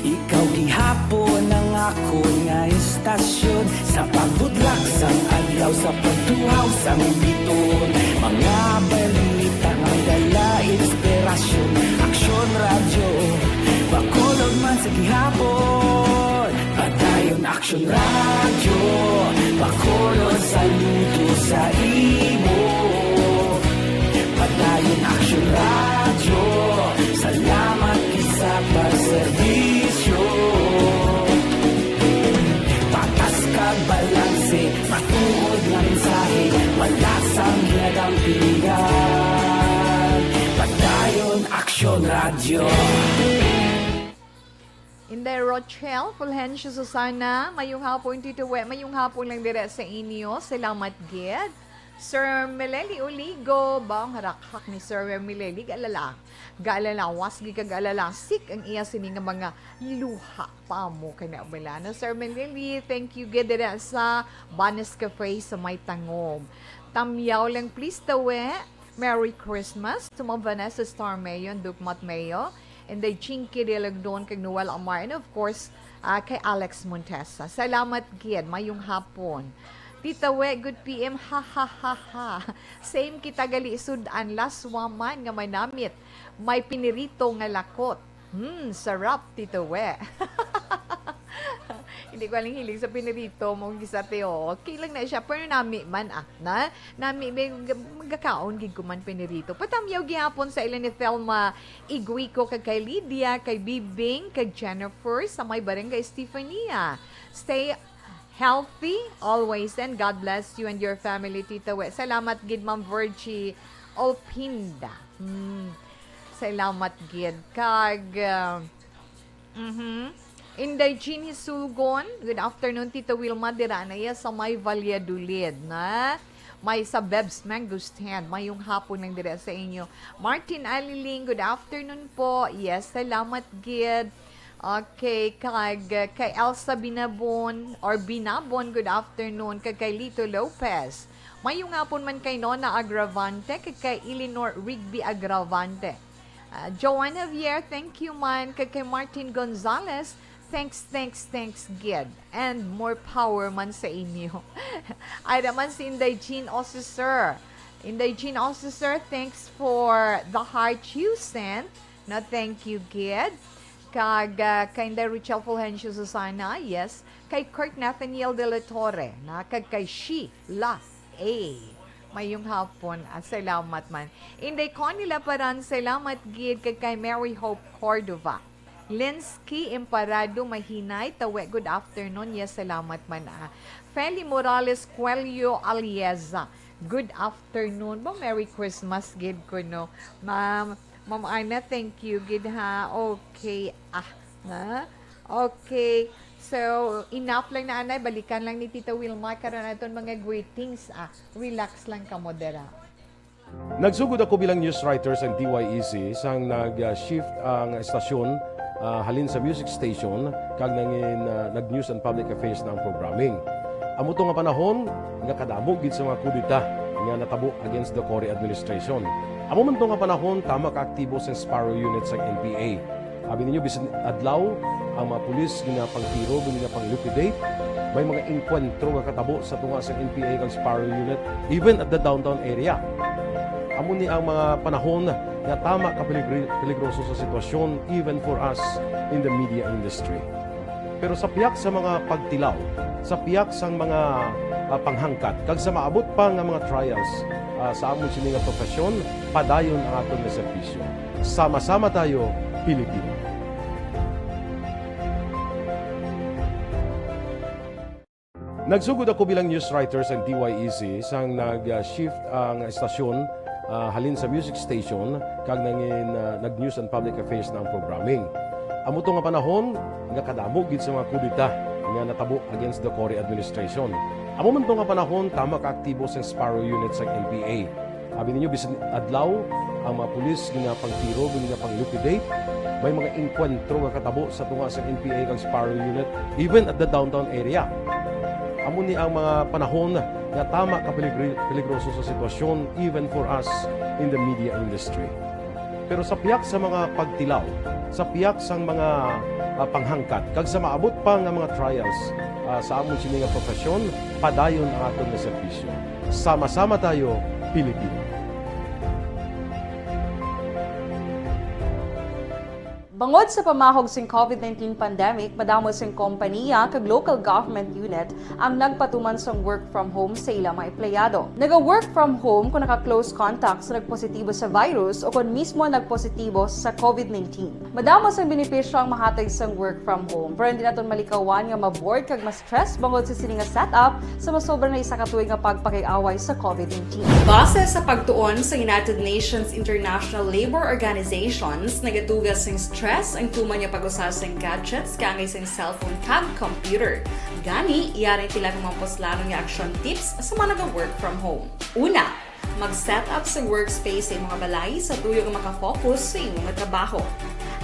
ikaw gihapon ang ako nga istasyon sa pagbudlak sang adlaw sa pagtuhaw sang biton mga balita nga dala inspirasyon Aksyon Radio bakolog man sa gihapon padayon Aksyon Radio bakolog saludo sa imo padayon Aksyon Radio salamat sa pagserbisyo patas kag balanse matuod nga mensahe wala sang ginadampingan padayon Aksyon Radio Inday Rochelle, Fulgencio Susana, mayong hapon Tito We, mayong hapon lang dire sa inyo. Salamat gid. Sir Meleli Oligo, bang harakak ni Sir Meleli, gaalala, wasgi ka gaalala, sik ang iya sini nga mga luha pa mo kana balana. Sir Meleli, thank you gid dira sa Banes Cafe sa May Tangom. Tamyaw lang please tawe. Merry Christmas to mga Vanessa Star Mayo, Dukmat Mayo, and the Chinky Dilagdon kay Noel Amar, and of course, kay Alex Montesa. Salamat gid, mayong hapon. Tita We, good PM, ha ha ha ha. Same kita gali sudan, laswaman nga manamit. May pinirito nga lakot. Sarap, Tita We. Hindi ko aling hiling sa pinirito mong gisateo. Okay lang na siya, pero nami man na. Nami, magkakaon gig ko man pinirito. Patamyaw gihapon sa ilan ni Thelma Iguico, kay Lydia, kay Bibing, kay Jennifer, sa may barangay Estefania. Stay healthy always and God bless you and your family, Tita We. Salamat gid Ma'am Virgie Olpinda. Salamat gid kag Inday Jean Hisulgon. Good afternoon Tita Wilma dira na iya sa may Valladolid na. May sa Bebs Mango Stand. Mayong hapon lang dira sa inyo. Martin Aliling, good afternoon po. Yes, salamat gid. Okay, kay Elsa Binabon, good afternoon. Kay Lito Lopez. Mayong hapon man kay Nona Agravante, kay Eleanor Rigby Agravante. Joanna Vier, thank you man. Kay Martin Gonzalez, thanks, gid. And more power man sa inyo. Ay naman si Inday Jean Officer. Inday Jean Officer, thanks for the heart you sent. No, thank you, gid. Kay Inday Richelle Fulgencio Susana, yes. Kay Kurt Nathaniel de la Torre, na kay Sheila A. Mayong hapon, salamat man. Inday Connie Laparan, salamat gid kay Mary Hope Cordova. Linsky Imparado Mahinay, tawe, good afternoon, yes, salamat man. Feli Morales Cuello Alieza, Good afternoon. Merry Christmas, gid ko, no? Ma'am Ana, thank you, gid ha. Okay. Na? Okay. So, enough lang na, anay. Balikan lang ni Tita Wilma. Karoon na itong mga greetings. Relax lang ka, modera. Nagsugod ako bilang news writer sa DYEC sang nag-shift ang estasyon halin sa music station kag nag-news and public affairs na ang programming. Amo to nga panahon nga kadamog gid sa mga kudita nga natabo against the Cory administration. Amo man to nga panahon tama ka aktibo sa Sparrow unit sa NPA. Abi ninyo bisan adlaw ang mga pulis nga pangtiro nga pang-liquidate. May mga enkwentro nga katabo sa tunga sa NPA kag Sparrow unit even at the downtown area. Amo ni ang mga panahon nga tama ka peligroso sa sitwasyon even for us in the media industry. Pero sa piyak sa mga pagtilaw, sa piyak sa mga panghangkat, kag sa maabot pa nga mga trials sa amon sini nga profesyon, padayon ang aton nga serbisyo. Sama-sama tayo, Pilipino. Nagsugod ako bilang news writer sa DYEC sang nag-shift ang estasyon halin sa music station kag nag-news and public affairs na ang programming. Amo to nga panahon nga kadamog gid sa mga kudita nga natabo against the Cory administration. Amo man to nga panahon tama ka aktibo sa Sparrow unit sa NPA. Abi ninyo bisan adlaw ang mga pulis nga pangtiro nga pang-liquidate. May mga enkwentro nga katabo sa tunga sa NPA kag Sparrow unit even at the downtown area. Amo ni ang mga panahon nga tama ka peligroso sa sitwasyon even for us in the media industry. Pero sa piyak sa mga pagtilaw, sa piyak sa mga panghangkat, kag sa maabot pa nga mga trials sa amon sini nga profesyon, padayon ang aton nga serbisyo. Sama-sama tayo, Pilipino. Bangod sa pamahog sing COVID-19 pandemic, madamo sing kompanya kag local government unit ang nagpatuman sang work from home sa ilang mga empleyado. Naga-work from home kung naka-close contact sa nagpositibo sa virus o kung mismo nagpositibo sa COVID-19. Madamo sang benepisyo ang mahatag sang work from home, pero hindi naton malikawan nga maboard kag ma-stress bangod sa sini nga setup sa masobra na isa ka tuig nga pagpakiaway sa COVID-19. Base sa pagtuon sa United Nations International Labour Organizations, nagatugas sing stress ang tuman niya pag-usas ng gadgets kangay sa cellphone kag computer. Gani, iyari tila ng mga poslano nga action tips sa mga nag-work from home. Una, mag-set up sa workspace sa mga balay sa tuyo nga makafocus sa imong trabaho.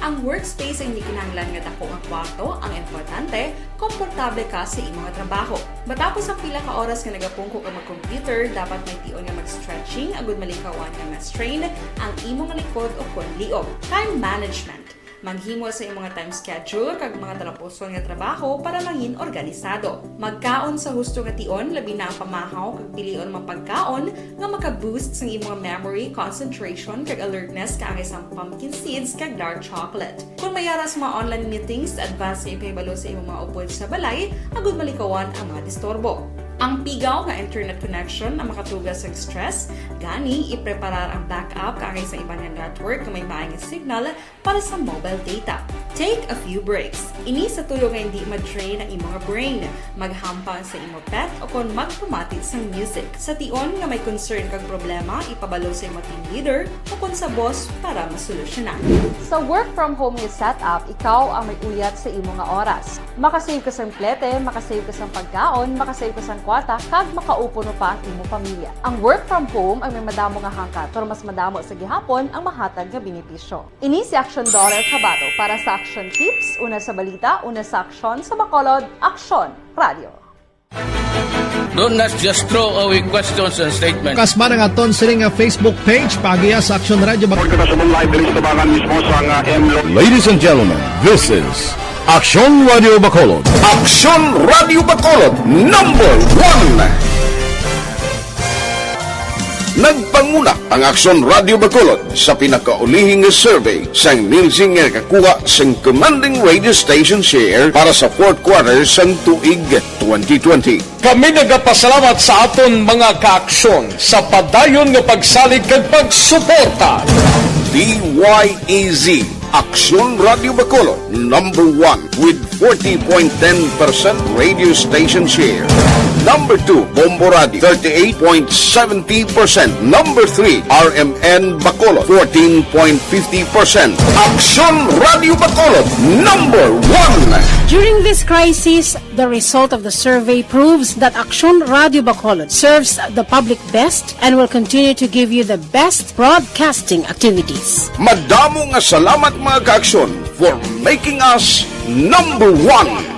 Ang workspace ay hindi kinahanglan nga dako nga kwarto, ang importante, komportable ka sa imong trabaho. Matapos ang pila ka oras nga nagapungko ka mag-computer, dapat may tion nga mag-stretching agud malikawan nga ma-strain ang imong likod o kon liog. Time management. Maghimo sa imong mga time schedule kag mga talapuson nga trabaho para maging organisado. Magkaon sa husto nga tion, labi na ang pamahaw kag pilion mapagkaon nga maka-boost sa imong memory, concentration kag alertness kaangay sa pumpkin seeds kag dark chocolate. Kung mayara sa mga online meetings, advance sa ipahibalo sa imong mga upod sa balay, agud malikawan ang mga disturbo. Ang pigaw nga internet connection ang makatugas sa stress, gani ipreparar ang backup kaangay sa ibang network na may maayong signal para sa mobile data. Take a few breaks. Ini sa tuyo nga hindi ma-drain ang imong brain, maghampang sa imong pet o kon magpumati sa music. Sa tion nga may concern kag problema, ipabalo sa imong team leader o kon sa boss para masolusyonan. Sa work from home nga setup, ikaw ang may uyat sa imong nga oras. Makasave ka sa plete, makasave ka sa pagkaon, makasave ka sa kwata, kag makaupo no pa ang imong pamilya. Ang work from home ay may madamo nga hangkat, pero mas madamo sa gihapon ang mahatag nga benepisyo. Ini si Action Dorel Cabato para sa Action Tips, una sa balita, una sa aksyon sa Bacolod, Aksyon Radio. Do not just throw away questions and statements. Kasma ng aton sining Facebook page, pagiya sa Action Radio. Ladies and gentlemen, this is Action Radio Bacolod. Action Radio Bacolod #1. Nagpanguna ang Action Radio Bacolod sa pinakaulihing survey sa Nielsen nga kakuha sa commanding radio station share para sa fourth quarter sa tuig 2020. Kami nagapasalamat sa aton mga kaaksyon sa padayon nga pagsalig kag pagsuporta. DYEZ Action Radio Bacolod #1 with 40.10% radio station share. Number 2, Bomboradi, 38.70%. Number 3, RMN Bacolod, 14.50%. Aksyon Radio Bacolod, number 1. During this crisis, the result of the survey proves that Aksyon Radio Bacolod serves the public best and will continue to give you the best broadcasting activities. Madamo nga salamat mga ka-aksyon for making us number 1.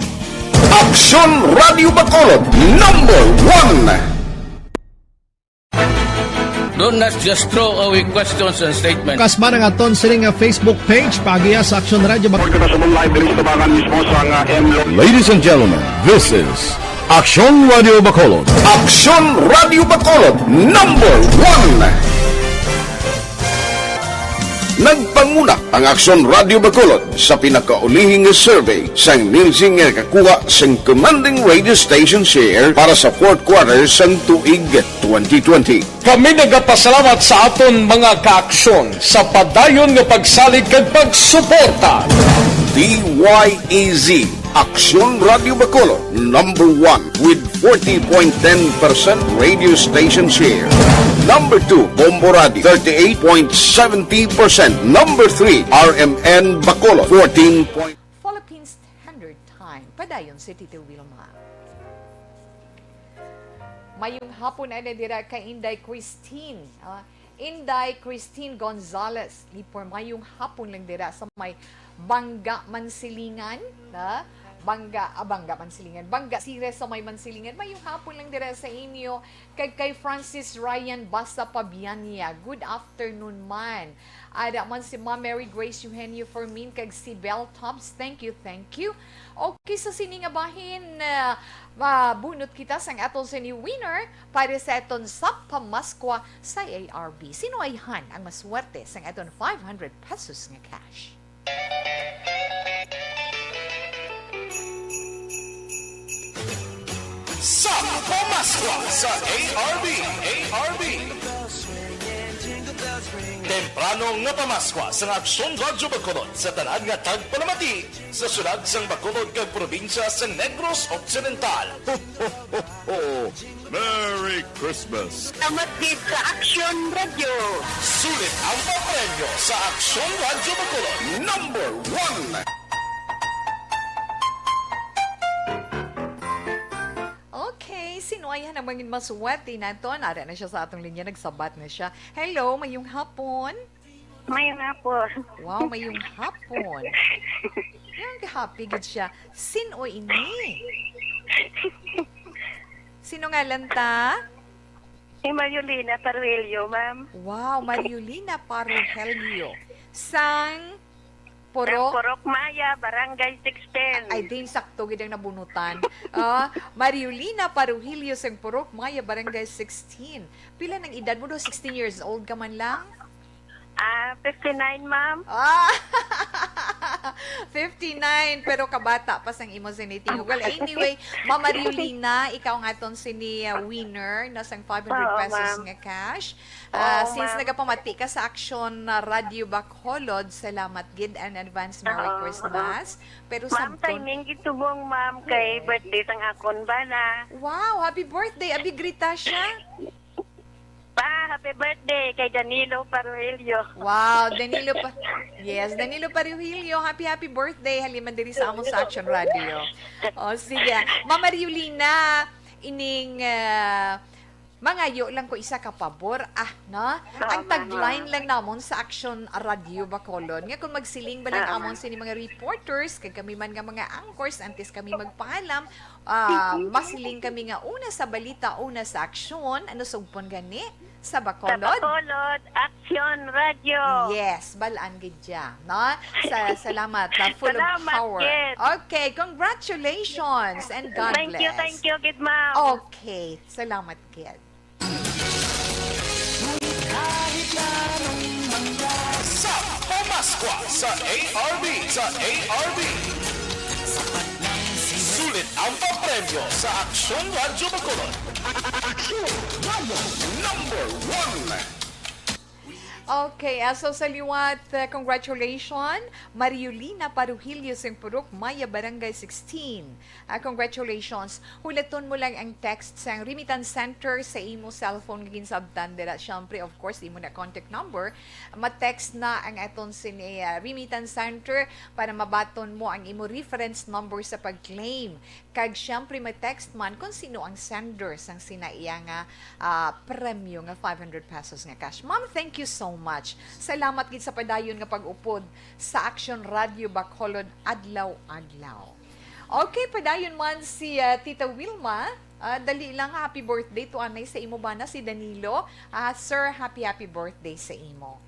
Aksyon Radio Bacolod, number 1. Do not just throw away questions and statements. Kasma ng aton sining nga Facebook page pagiya sa Aksyon Radio Bacolod. Ladies and gentlemen, this is Aksyon Radio Bacolod. Aksyon Radio Bacolod, number 1. Nagpanguna ang Aksyon Radio Bacolod sa pinakaulihing survey sang nilsing nga kakuha sang commanding radio station share para sa fourth quarter sang tuig 2020. Kami nagapasalamat sa aton mga kaaksyon sa padayon nga pagsalig kag pagsuporta. DYEZ Aksyon Radio Bacolod, number 1 with 40.10% radio station share. Number 2, Bomboradi, 38.70%. Number 3, RMN Bacolod, 14. Philippine Standard Time. Padayon si Tito Wilma. Mayong hapon ay nadira kay Inday Christine. Inday Christine Gonzalez. Lipor mayong hapon lang dira sa may Bangga Mansilingan. Bangga Mansilingan. Bangga Sire sa may Mansilingan. Mayong hapon lang dira sa inyo. Kay Francis Ryan Basa Pabiania. Good afternoon man. Ada man si Ma Mary Grace Eugenio Fermin kag si Bell Tops. Thank you. Okay, sa siningabahin bunot kita sang aton sa ni winner para sa aton sa pamaskwa sa ARB. Sino ayhan ang maswerte sang aton 500 pesos nga cash? Sa pamaskwa sa ARB. Temprano nga pamaskwa sa Aksyon Radio Bacolod sa tanan nga tagpalamati sa sulad sang Bacolod kag probinsya sa Negros Occidental. Ho, ho, ho, ho. Merry Christmas! Salamat din sa Aksyon Radio. Sulit ang papremyo sa Aksyon Radio Bacolod, number 1. Okay, sino ayan ang maging maswerte nato? Nara na siya sa atong linya, nagsabat na siya. Hello, mayong hapon. Mayong hapon. Wow, mayong hapon. Yung happy gid siya. Sino ini? Sino nga lanta? Si Mariolina Paruelio, ma'am. Wow, Mariolina Paruelio. Sang Porok? Porok Maya, Barangay 610. Ay, din sakto gid ang nabunutan. Mariolina Paruelio sang Porok Maya, Barangay 16. Pila ng edad mo do? 16 years old ka man lang? 59, ma'am. 59, pero kabata pa sang imo siniting. Well, anyway, Mama Mariolina, ikaw nga ton sini winner na sang 500 pesos nga cash. Since nagapamati ka sa Aksyon Radio Bacolod, salamat gid and advance Merry Christmas. Pero ma'am, timing itubong ma'am kay birthday sang akon bana. Wow, happy birthday. Abi grita siya. Happy birthday kay Danilo Paruelio. Wow, Danilo Paruelio. Happy birthday. Haliman diri sa among sa Aksyon Radio. O, sige. Mama Mariolina, ining mangayo lang ko isa ka pabor. Ang tagline lang namon sa Aksyon Radio Bacolod. Nga kung magsiling ba lang amon sini mga reporters, kag kami man nga mga anchors, antes kami magpaalam, masiling kami nga una sa balita, una sa aksyon. Ano sugpon gani? Sa Bacolod? Sa Bacolod, Aksyon Radio. Yes, balaan gid siya, no? Salamat, full of power. Kid. Okay, congratulations and God bless. Thank you, Kid Ma'am. Okay, salamat, Kid. sa pamaskwa sa ARB. Sulit ang papremyo sa Aksyon Radio Bacolod. Aksyon Radio number 1. Okay, so sa liwat, congratulations, Mariolina Paruhilio Singpurok, Maya Barangay 16. Congratulations. Hulaton mo lang ang text sa Remittance Center sa imo cellphone gagin sabtan dira. Syempre, of course, imo na contact number. Ma-text na ang aton sini Remittance Center para mabaton mo ang imo reference number sa pag-claim. Kag syempre ma-text man kung sino ang sender sang sinaiya nga premyo nga 500 pesos nga cash. Ma'am, thank you so much. Salamat gid sa padayon nga pag-upod sa Action Radio Bacolod adlaw-adlaw. Okay, padayon man si Tita Wilma. Dali lang, happy birthday to anay sa imo bana si Danilo. Sir, happy birthday sa imo.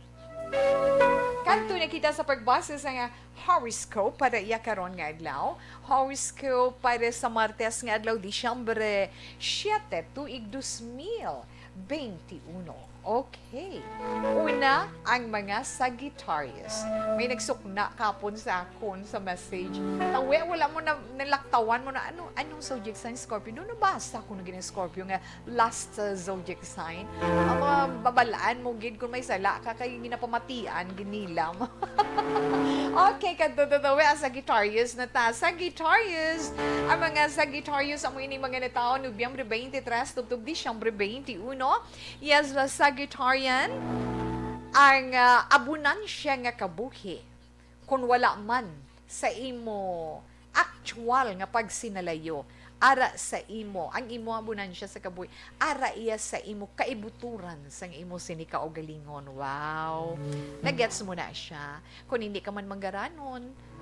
Kanto nakita sa pagbasa sa horoscope para iya karon nga adlaw. Horoscope para sa Martes nga adlaw, Disyembre 7 tuig 2021. Okay. Una, ang mga Sagittarius. May nagsukna kapon sa akon sa message. Tawe, wala mo na nalaktawan mo na anong zodiac sign, Scorpio? Doon nabasa ko na ginang Scorpio nga last zodiac sign. Ang mga babalaan mo, gid, kung may sala ka, kayo ginapamatian, ginilam. Okay, kadododwe, Sagittarius na ta. Sagittarius, ang mga Sagittarius, ang mga natao, Nobyembre 23, tubtub Disyembre 21. Yes, Sagittarian, ang abunansya nga kabuhi kung wala man sa imo actual nga pagsinalayo ara sa imo ang imo abunansya sa kabuhi ara iya sa imo kaibuturan sang imo sinikaugalingon. Wow, nagets mo na siya kung hindi ka man manggaranon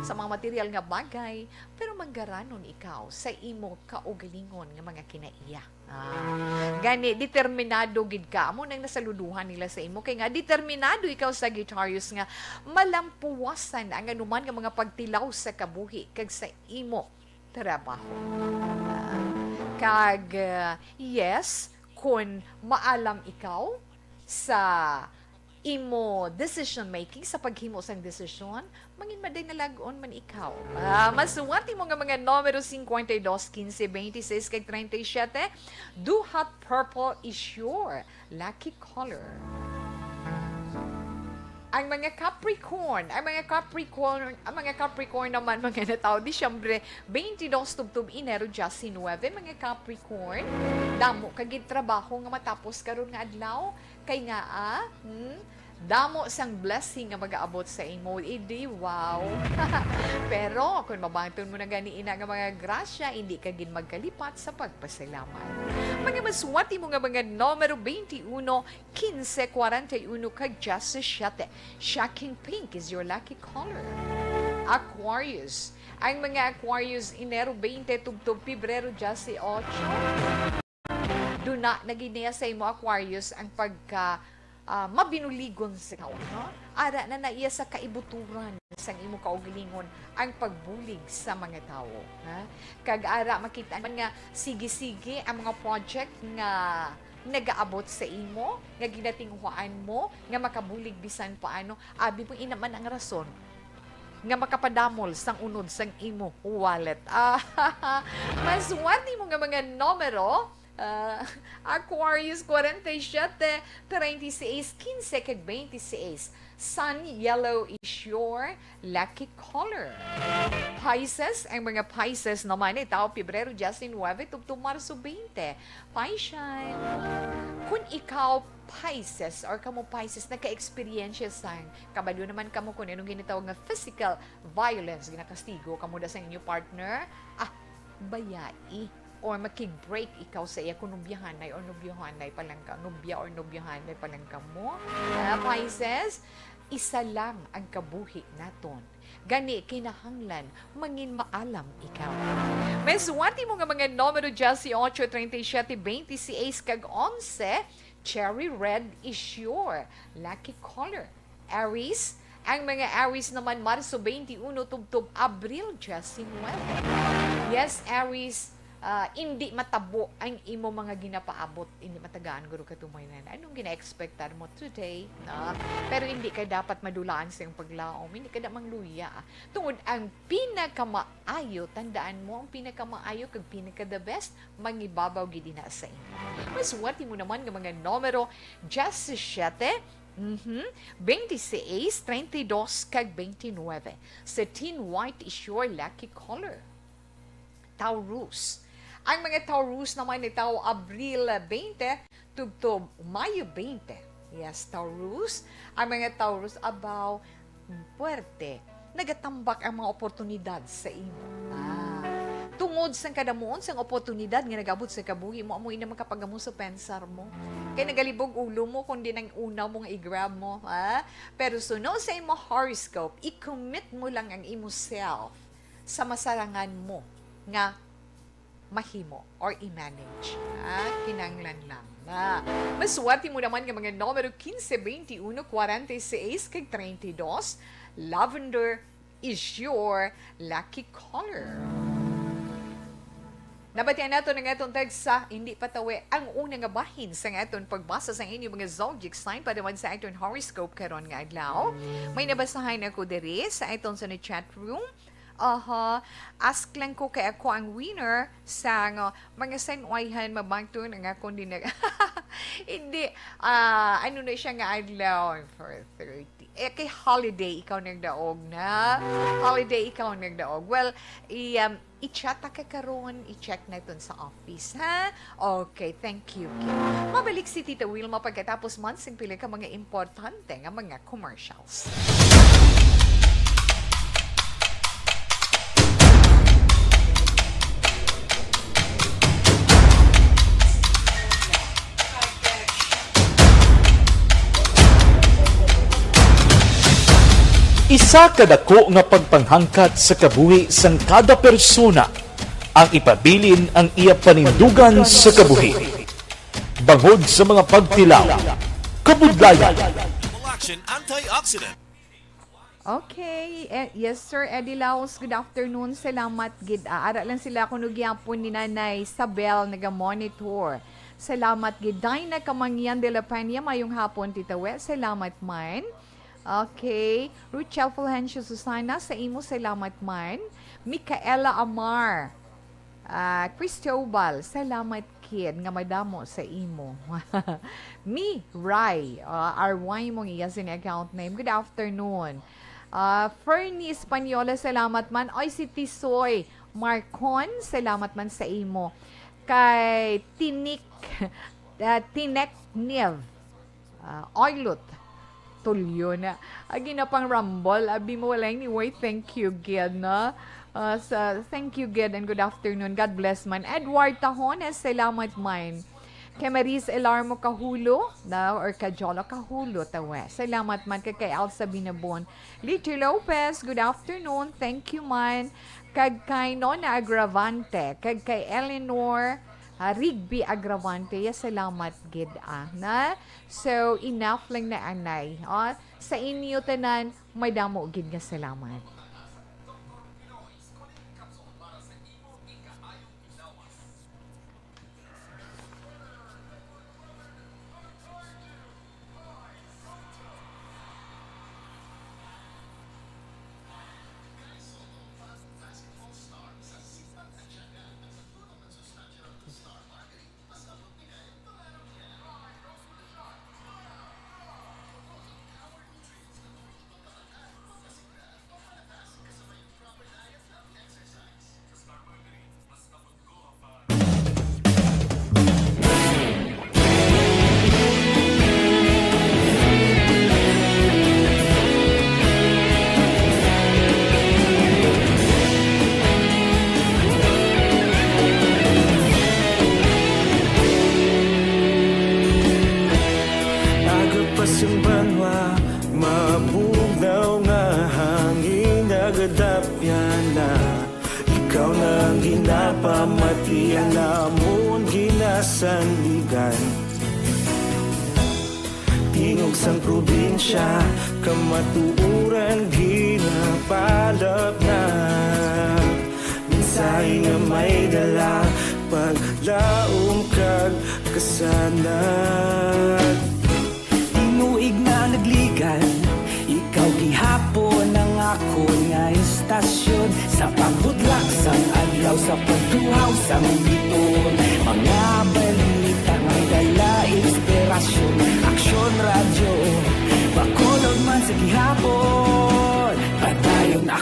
sa mga material nga bagay, pero manggaranon ikaw sa imo kaugalingon nga mga kinaiya. Gani, determinado gid ka mo nang nasaluduhan nila sa imo, kay nga determinado ikaw Sagittarius nga malampuwasan ang anuman nga mga pagtilaw sa kabuhi kag sa imo trabaho. Yes, kung maalam ikaw sa imo decision making sa paghimo sang desisyon, mangin maday nalagon man ikaw. Masuwati mo nga mga numero 52, 15, 26 kag 37. Duhat purple is your lucky color. Ang mga Capricorn naman mga natao, Disyembre 22 tubtub Enero 19, mga Capricorn, damo kagid trabaho nga matapos karon nga adlaw, kay nga damo sang blessing nga mag-aabot sa imo. Idi, wow. Pero kung mabangton mo na gani ina nga mga grasya, hindi ka gid magkalipat sa pagpasalamat. Mga maswati mo nga mga numero 21, 15, 41 kag 17. Shocking pink is your lucky color. Aquarius. Ang mga Aquarius, Enero 20 tubtub Pebrero 18. Duna nagineya sa imo Aquarius ang pagka mabinuligon sa ikaw, no? Ara na naiya sa kaibuturan sa imo kaugalingon ang pagbulig sa mga tao, ha? Kag ara makita man nga sige-sige ang mga project nga nagaabot sa imo, nga ginatinghuan mo, nga makabulig bisan paano, abi mo inaman ang rason nga makapadamol sang unod sang imo wallet. Maswati mo nga mga numero, Aquarius 47, 36, 15 kag 26. Sun yellow is your lucky color. Pisces, ang mga Pisces naman itaw Pebrero 19 tubtub Marso 20. Piscian. Kung ikaw Pisces or kamo Pisces naka-experience sang kabalo naman kamo kung anong ginatawag nga physical violence ginakastigo kamo da sa inyo partner, bayai or makig-break ikaw sa iya kung nubyahanay or nubyahanay palang ka, nubya or nubyahanay palang ka mo. Pisces, isa lang ang kabuhi naton. Gani, kinahanglan, mangin maalam ikaw. May suwati mo nga mga numero 18, 37, 26, kag 11, cherry red is your lucky color. Aries, ang mga Aries naman, Marso 21, tubtub Abril 19. Yes, Aries, hindi matabo ang imo mga ginapaabot, hindi matagaan guro katumoy na anong gina-expectar mo today, pero hindi ka dapat madulaan sa iyong paglaom, hindi ka damang luya tungod ang pinakamaayo, tandaan mo ang pinakamaayo kag pinaka the best mangibabaw gid na sa inyo. Mas wati mo naman ng mga numero 17, 26, 32 kag 29. Satin white is your lucky color. Taurus. Ang mga Taurus naman ni Tao Abril 20 tubtob Mayo 20. Yes, Taurus. Ang mga Taurus abaw puwerte. Nagatambak ang mga oportunidad sa imo. Tungod sa kadamuon sang oportunidad nga nagabot sa kabuhi mo, amoy na makapagamo sa pensar mo. Kaya nagalibog ulo mo kundi nang una mong i-grab mo. Pero sunod sa imo horoscope, i-commit mo lang ang imo self sa masarangan mo nga mahimo or i-manage. Kinanglan lang. Maswerte mo naman ng mga numero 15, 21, 46, kag 32. Lavender is your lucky color. Nabatian nato ng atong tag sa hindi patawi ang unang nga bahin sa atong pagbasa sa inyong mga zodiac sign padaman sa atong horoscope karon nga adlaw. May nabasahan ako diri sa atong sa chat room. Ask lang ko kay ako ang winner sa mga sanwayhan mabangton ang akong dinag. Hindi, ano na siya nga adlaw for 30. Kay holiday ikaw nagdaog na. Holiday ikaw nagdaog. Well, i-chat ka karon, i-check na ito sa office, ha? Okay, thank you. Mabalik si Tita Wilma pagkatapos mansing pili ka mga importante nga mga commercials. Isa kadako nga pagpanghangkat sa kabuhi sang kada persona ang ipabilin ang iya panindugan sa kabuhi. Bangod sa mga pagtilaw, kabudlayan. Antioxidant. Okay. Yes, Sir Eddie Laos. Good afternoon. Salamat, gid. Ara lang sila kung nagyapon ni Nanay Sabel naga-monitor. Salamat, gid. Dina Kamangyan de la Peña, mayong hapon, Tita We. Salamat, man. Okay. Ruchel Fulgencio Susana, sa imo salamat man. Micaela Amar. Cristobal, salamat kid nga madamo sa imo. Mi Rai, RY mong iyasin account name. Good afternoon. Fernie Espanyola, salamat man. Oy, si Tisoy Marcon, salamat man sa imo. Kay Tinek Nev, Oilot Tulyo na. Agi na pang rumble. Abi mo wala anyway. Thank you, Gid, na. Thank you, Gid, and good afternoon. God bless man. Edward Tahones, salamat man. Kay Maris Elarmo Kahulo, or Kajolo Kahulo, tawe. Salamat man kay Elsa Binabon. Lito Lopez, good afternoon. Thank you man. Kag kay Nona Agravante. Kag kay Eleanor Rigby Agravante, salamat gid na. So enough lang na anay. Sa inyo tanan may damo gid nga salamat. Pamatian namon ginasandigan tingog sang probinsya kamatuuran ginapalap na minsay nga may dala paglaom kag kasanad tinuig na nagligan ikaw gihapon ang ako nga istasyon sa pagbudlak sang adlaw sa pagtuhaw sa biton mga balita may dala inspirasyon Aksyon Radio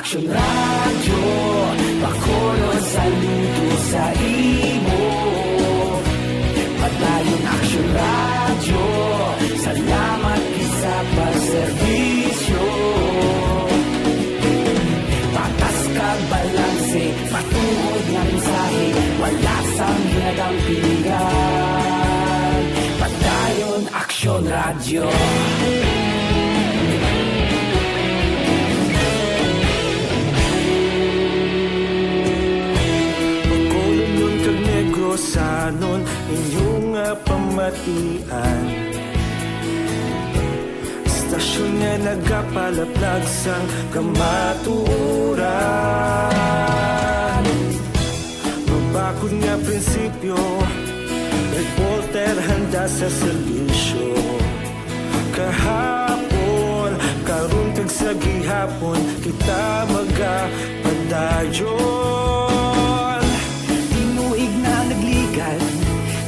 Action Radio, Bacolod saludo sa imo. Padayon Action Radio, salamat sa pagserbisyo. Patas kag balanse, patuod nga mensahe, wala sang hinagang pilihan. Padayon Action Radio. Sanon inyong pamatian, istasyon nga nagapalaplag sang kamaturan. Mabakod nga prinsipyo, reporter handa sa serbisyo. Kahapon, karon kag sa gihapon, kita magapadayon.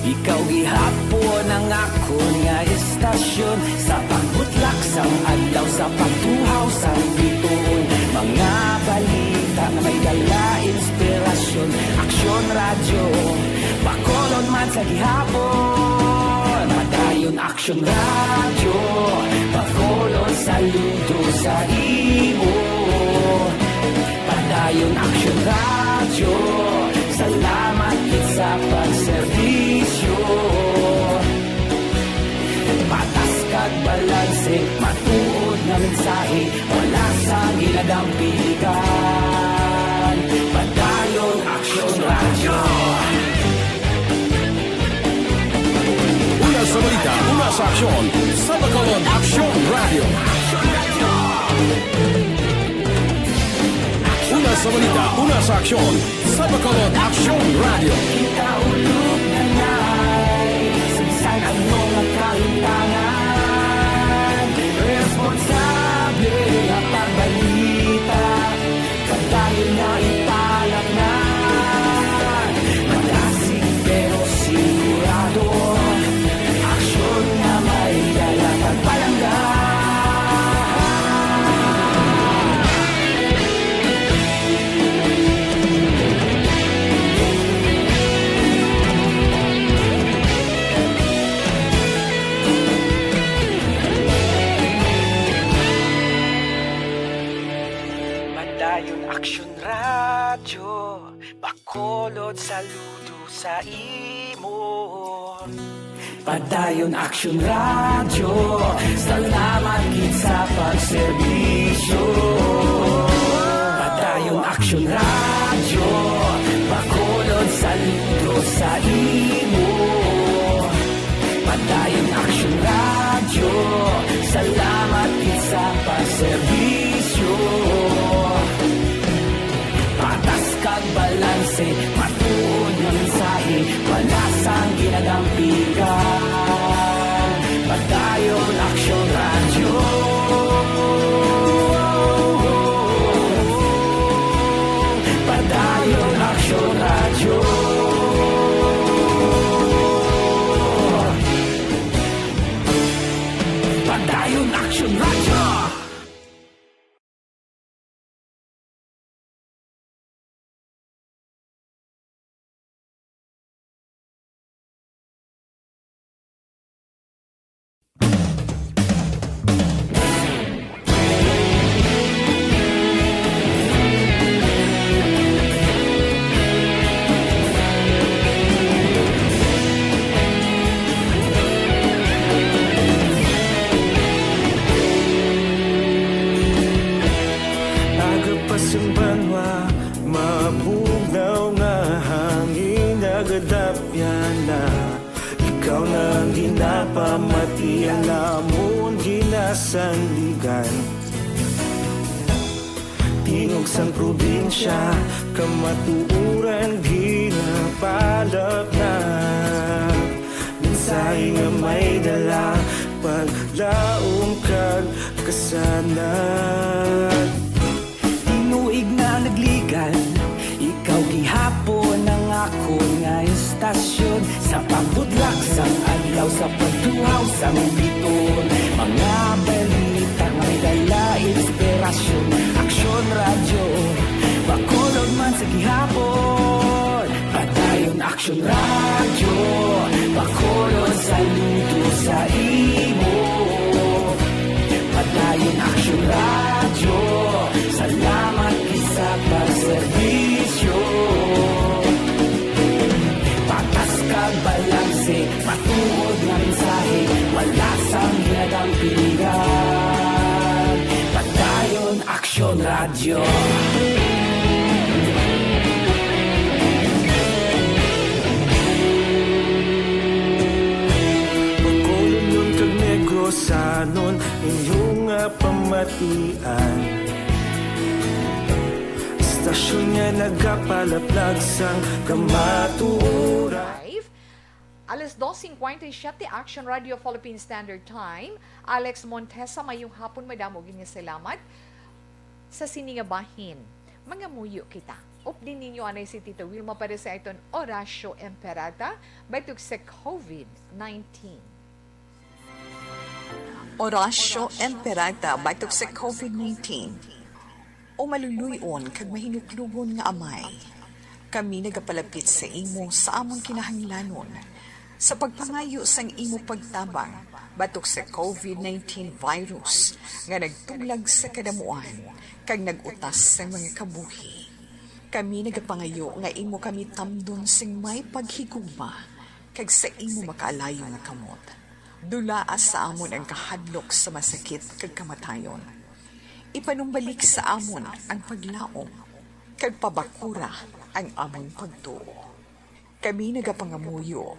Ikaw gihapon ang ako nga istasyon, sa pagbutlak sang adlaw, sa pagtuhaw sang bituon. Mga balita na may dala inspirasyon. Action Radio, Bacolod man sa gihapon. Padayon Action Radio, Bacolod saludo sa imo. Padayon Action Radio, salamat sa pagserbisyo. Patas kag balanse, matuod na mensahe, wala sa ginagang pilihan. Padayon Action Radio. Una sa balita, una sa aksyon, sa Bacolod Action Radio. Una sa balita, una sa aksyon, sa Bacolod Action Radio. Kita ulog na ngay, sinsan ang mga kahintangan. Responsable ang pagbalita, pagdahil na italak na. Matasig pero sigurado, aksyon na may dala pagpalangga. Action Radio, Bacolod saludo sa imo. Padayon Action Radio, salamat gid sa pagserbisyo. Padayon Action Radio, Bacolod saludo sa imo. Padayon Action Radio, salamat gid sa pagserbisyo. Patas kag balanse, matuod na mensahe, wala sang ginadampigan. Padayon Action Radio. Padayon Action Radio. Padayon Action Radio. Ikaw nang ginapamatian, lamon ginasandigan. Tingog sang probinsya, kamatuuran ginapalap na. Mensahe nga may dala, paglaom kag kasanat. Tinuig na nagligan, ikaw gihapon ang ako nga istasyon, sa pagbudlak sang adlaw, sa pagtuhaw sang biton. Mga balita nga may dala inspirasyon. Action Radio, Action Radio Bacolod saludo sa imo. Padayon Action Radio, salamat isa pagserbisyo. Patas kag balanse, patuod na mensahe, wala sang hinagang pilihan. Padayon Action Radio. Sanon inyong pamatian, istasyon nga nagapalaplag sang kamaturan. 2:57 Action Radio Philippine Standard Time. Alex Montesa, mayong hapon, madamo gini salamat sa siningabahin. Mga muyo kita. Updin ninyo anay si Tita Wilma para sa iton Orasyo Emperata batug sa COVID-19. Orasyo Emperata batok sa COVID-19. O maluluyon kag mahinuklugon nga amay. Kami nagapalapit sa imo sa among kinahanglanon sa pagpangayo sang imo pagtabang batok sa COVID-19 virus nga nagtuglag sa kadamuan kag nagutas sa mga kabuhi. Kami nagapangayo nga imo kami tamdon sing may paghigugma kag sa imo makaalayo nga kamot. Dulaas sa amon ang kahadlok sa masakit kag kamatayon. Ipanumbalik sa amon ang paglaom kag pabakura ang amon pagtuo. Kami nagapangamuyo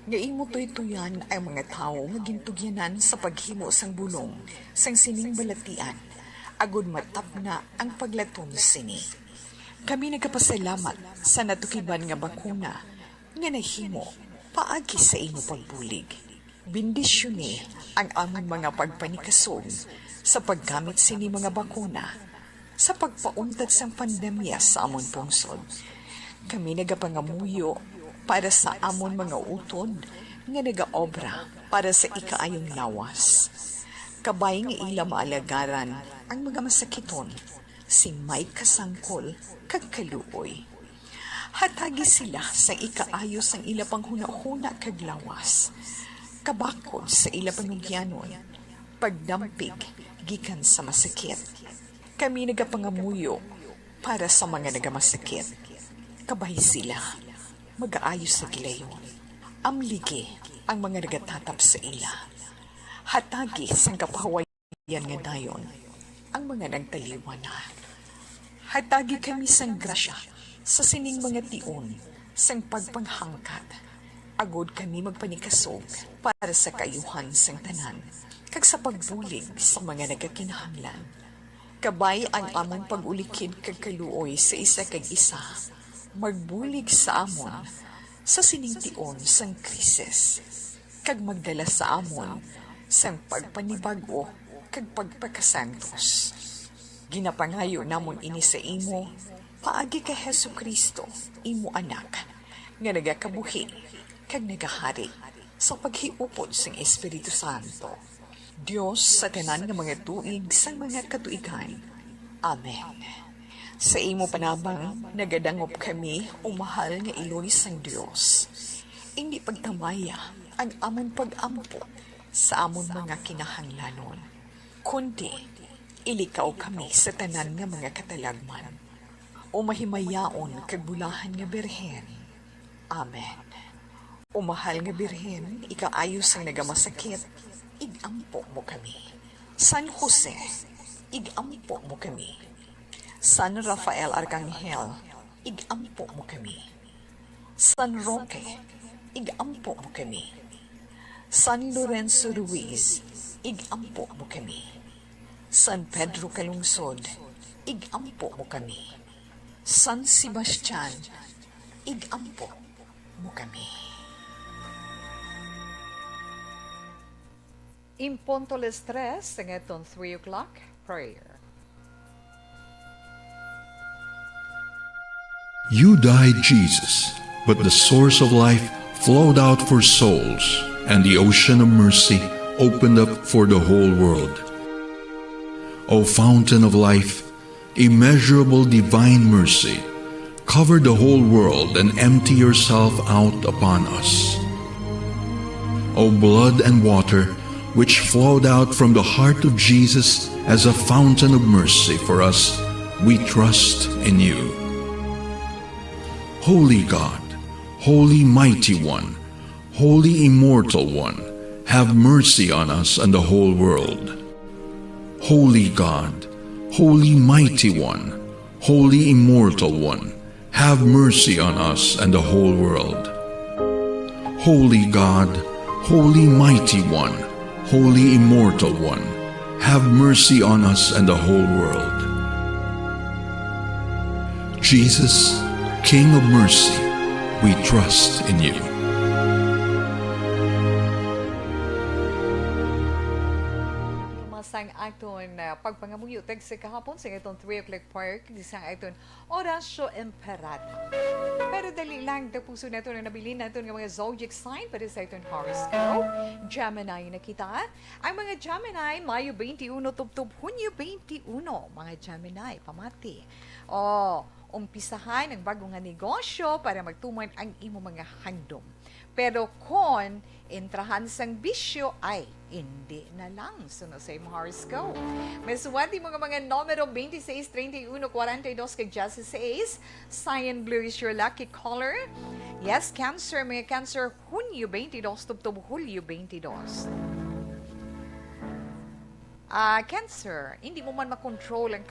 nga imo tuytuyan ang mga tao nga gintugyanan sa paghimo sang bulong sang sining balatian agud matapna ang paglatom sini. Kami nagapasalamat sa natukiban nga bakuna nga nahimo paagi sa imo pagbulig. Bendisyoni ang aming mga pagpanikasog sa paggamit sini mga bakuna sa pagpauntad sa pandemya sa amon pungsod. Kami nagapangamuyo para sa amon mga utod nga nagaobra para sa ikaayong lawas. Kabay nga ila maalagaran ang mga masakiton, sing may kasangkol kag kaluoy. Hatagi sila sa ikaayo sang ila panghuna-huna kag lawas. Kabakod sa ila panugyanon, pagdampig gikan sa masakit. Kami nagapangamuyo para sa mga nagamasakit. Kabay sila, mag-aayos sa gilayon. Amligi ang mga nagatatap sa ila. Hatagi sang kapahawayan nga dayon, ang mga nagtaliwan na. Hatagi kami sang grasya sa sining mga tion, sang pagpanghangkat. Agod kami magpanikasog para sa kayuhan sang tanan, kag sa pagbulig sa mga nagakinahanglan. Kabay ang amon pag-ulikid kag kaluoy sa isa kag isa, magbulig sa amon sa sining-tion sang krisis, kag magdala sa amon sang pagpanibago kag pagpakasantos. Ginapangayo namon ini sa imo, paagi ka Hesukristo, imo anak, nga nagakabuhi kag nagahari sa paghiupod sang Espiritu Santo. Dios sa tanan nga mga tuig sang mga katuigan. Amen. Sa imo panabang nagadangop kami o mahal nga Iloy sang Dios. Hindi pagtamaya ang amon pag-ampo sa amon mga kinahanglanon, kundi ilikaw kami sa tanan nga mga katalagman o mahimayaon kag bulahan nga Birhen. Amen. O mahal nga Birhen, ikaayos ang nagamasakit, igampo mo kami. San Jose, igampo mo kami. San Rafael Arcangel, igampo mo kami. San Roque, igampo mo kami. San Lorenzo Ruiz, igampo mo kami. San Pedro Calungsod, igampo mo kami. San Sebastian, igampo mo kami. Impunto les 3, sangatong 3 o'clock, prayer. You died, Jesus, but the source of life flowed out for souls, and the ocean of mercy opened up for the whole world. O fountain of life, immeasurable divine mercy, cover the whole world and empty yourself out upon us. O blood and water, which flowed out from the heart of Jesus as a fountain of mercy for us, we trust in you. Holy God, Holy Mighty One, Holy Immortal One, have mercy on us and the whole world. Holy God, Holy Mighty One, Holy Immortal One, have mercy on us and the whole world. Holy God, Holy Mighty One, Holy Immortal One, have mercy on us and the whole world. Jesus, King of mercy, we trust in you. Masang aton pagpangamuyo tag sa kahapon sa itong 3 o'clock prayer kisang aton Orasyo Emperata. Pero dali lang da puso nato na nabilin nato ng mga zodiac sign para sa itong horoscope. Gemini na kita. Ang mga Gemini, Mayo 21 tubtub Hunyo 21. Mga Gemini, pamati. Umpisahan ang bagong nga negosyo para magtuman ang imo mga handom. Pero kung entrahan sang bisyo ay hindi na lang sunod sa imong horoscope. May suwati mga numero 26, 31, 42 kag 16. Cyan blue is your lucky color. Yes, Cancer, mga Cancer, Hunyo 22 tubtub Hulyo 22. Cancer, hindi mo man makontrol ang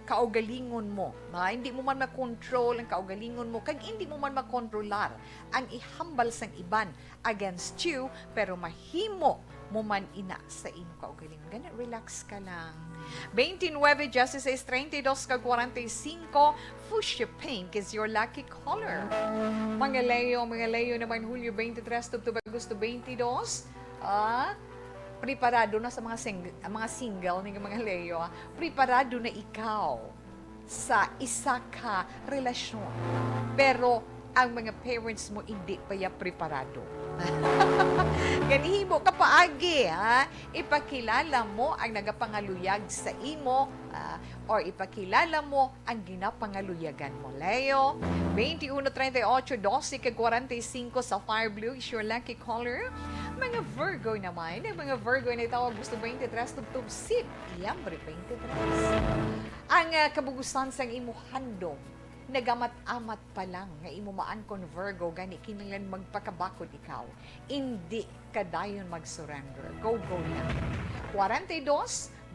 kaugalingon mo. Hindi mo man makontrol ang kaugalingon mo. Kag hindi mo man makontrolar ang ihambal sang iban against you, pero mahimo mo man ina sa imo kaugalingon. Ganun, relax ka lang. 29, 16, 32, kag 45, fuchsia pink is your lucky color. Mga Leo naman, Hulyo 23, tubtub Agosto 22, preparado na sa mga single ng mga Leo, preparado na ikaw sa isa ka relasyon. Pero ang mga parents mo hindi pa ya preparado. Ganihimo ka paagi, ipakilala mo ang nagapangaluyag sa imo or ipakilala mo ang ginapangaluyagan mo. Leo, 21, 38, 12, 45 sa fire blue is your lucky color. Mga Virgo naman, ang mga Virgo na itawag gusto 23, tubtub sip, iyambre 23. Ang kabugusan sang imo handom, nagamat-amat pa lang nga imo maan kon Virgo gani kinahanglan magpakabakod ikaw. Hindi ka dayon mag-surrender. Go lang. 42,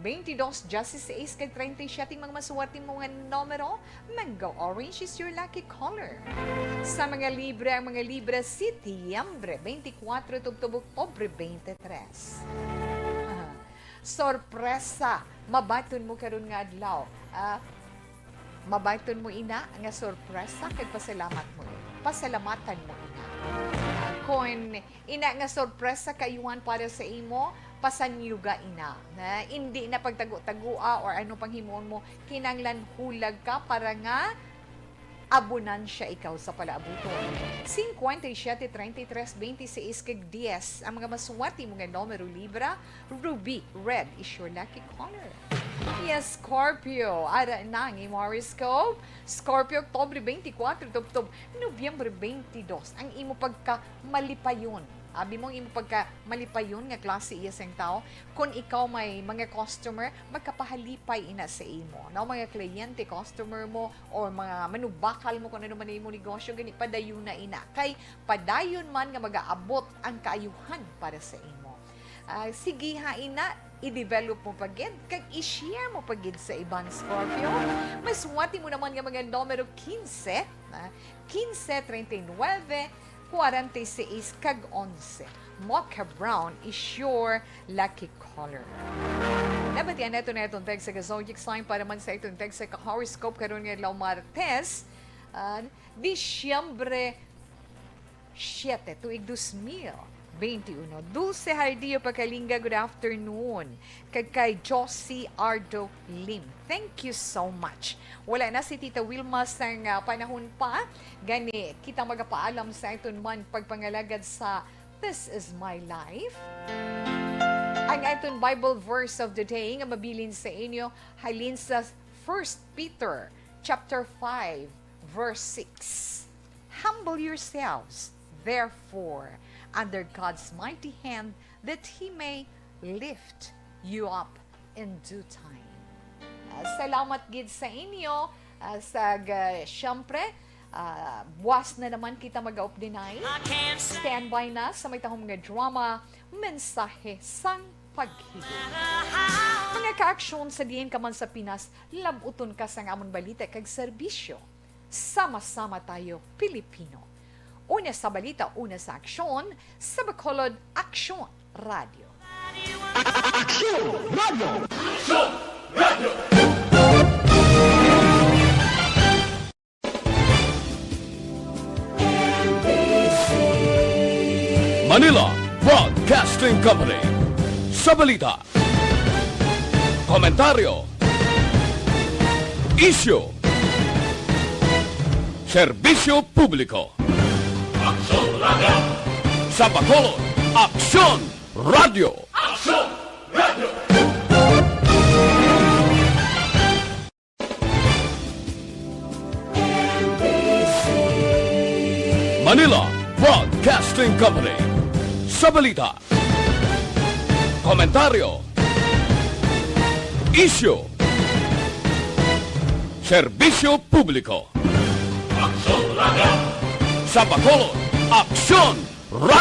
22, 16, kag 37 mga masuwerte mo nga numero, mango orange is your lucky color. Sa mga Libra, ang mga Libra Setiembre, 24, tubtub Oktubre 23. Sorpresa, mabaton mo karon nga adlaw. Mabayton mo ina nga sorpresa kag pasalamat mo. Pasalamatan mo ina. Kung ina nga sorpresa kayuhan para sa imo, pasanyuga ina. Na hindi na pagtago-tagua or ano pang himuon mo, kinanglan hulag ka para nga abunan siya ikaw sa palaabuton. 57, 33, 26 kag 10. Ang mga masuwati mo nga numero Libra, ruby, red is your lucky color. Yes, Scorpio. Ara na ang imo horoscope. Scorpio, Oktubre 24, tubtub Nobyembre 22. Ang imo pagka malipayon. Abi mo imo pagka malipayon nga klase iya sang tao. Kung ikaw may mga customer, magkapahalipay ina sa imo. Now, mga kliyente, customer mo, or mga manubakal mo kung ano man imo negosyo, gani padayon na ina. Kay padayon man nga mag-aabot ang kaayuhan para sa imo. Sige ha ina, i-develop mo pagid, kag i-share mo pagid sa ibang Scorpio. Mas wati mo naman nga mga numero 15, 15, 39, 46, kag 11. Mocha brown is your lucky color. Nabatian na itong tag sa zodiac sign para man sa itong tag sa horoscope karon nga adlaw Martes, Disyembre 7, tuig 2021. Dulce Hardio Pagkalinga, good afternoon. Kay Josie Ardo Lim. Thank you so much. Wala na si Tita Wilma sang panahon pa. Gani, kita magapaalam sa iton man pagpangalagad sa This is My Life. Ang iton Bible verse of the day nga mabilin sa inyo, halin sa 1 Peter chapter 5, verse 6. Humble yourselves, therefore, under God's mighty hand, that He may lift you up in due time. Salamat gid sa inyo. Siyempre, buwas na naman kita mag-updinay. Standby na sa may tahong mga drama, mensahe sang paghigit. Mga ka-aksyon sa diin ka man sa Pinas, labuton ka sa amon balita kag serbisyo. Sama-sama tayo, Pilipino. Una sa balita, una sa aksyon, sa Bacolod Aksyon Radio. Aksyon Radio! Aksyon Radio! Manila Broadcasting Company. Sa balita, komentaryo, isyu, serbisyo publiko. Aksyon Radio! Sa Bacolod, Aksyon Radio! Aksyon Radio! Manila Broadcasting Company. Sa balita, komentaryo, isyu, serbisyo publiko. Aksyon Radio! Sa Bacolod, Aksyon Radio!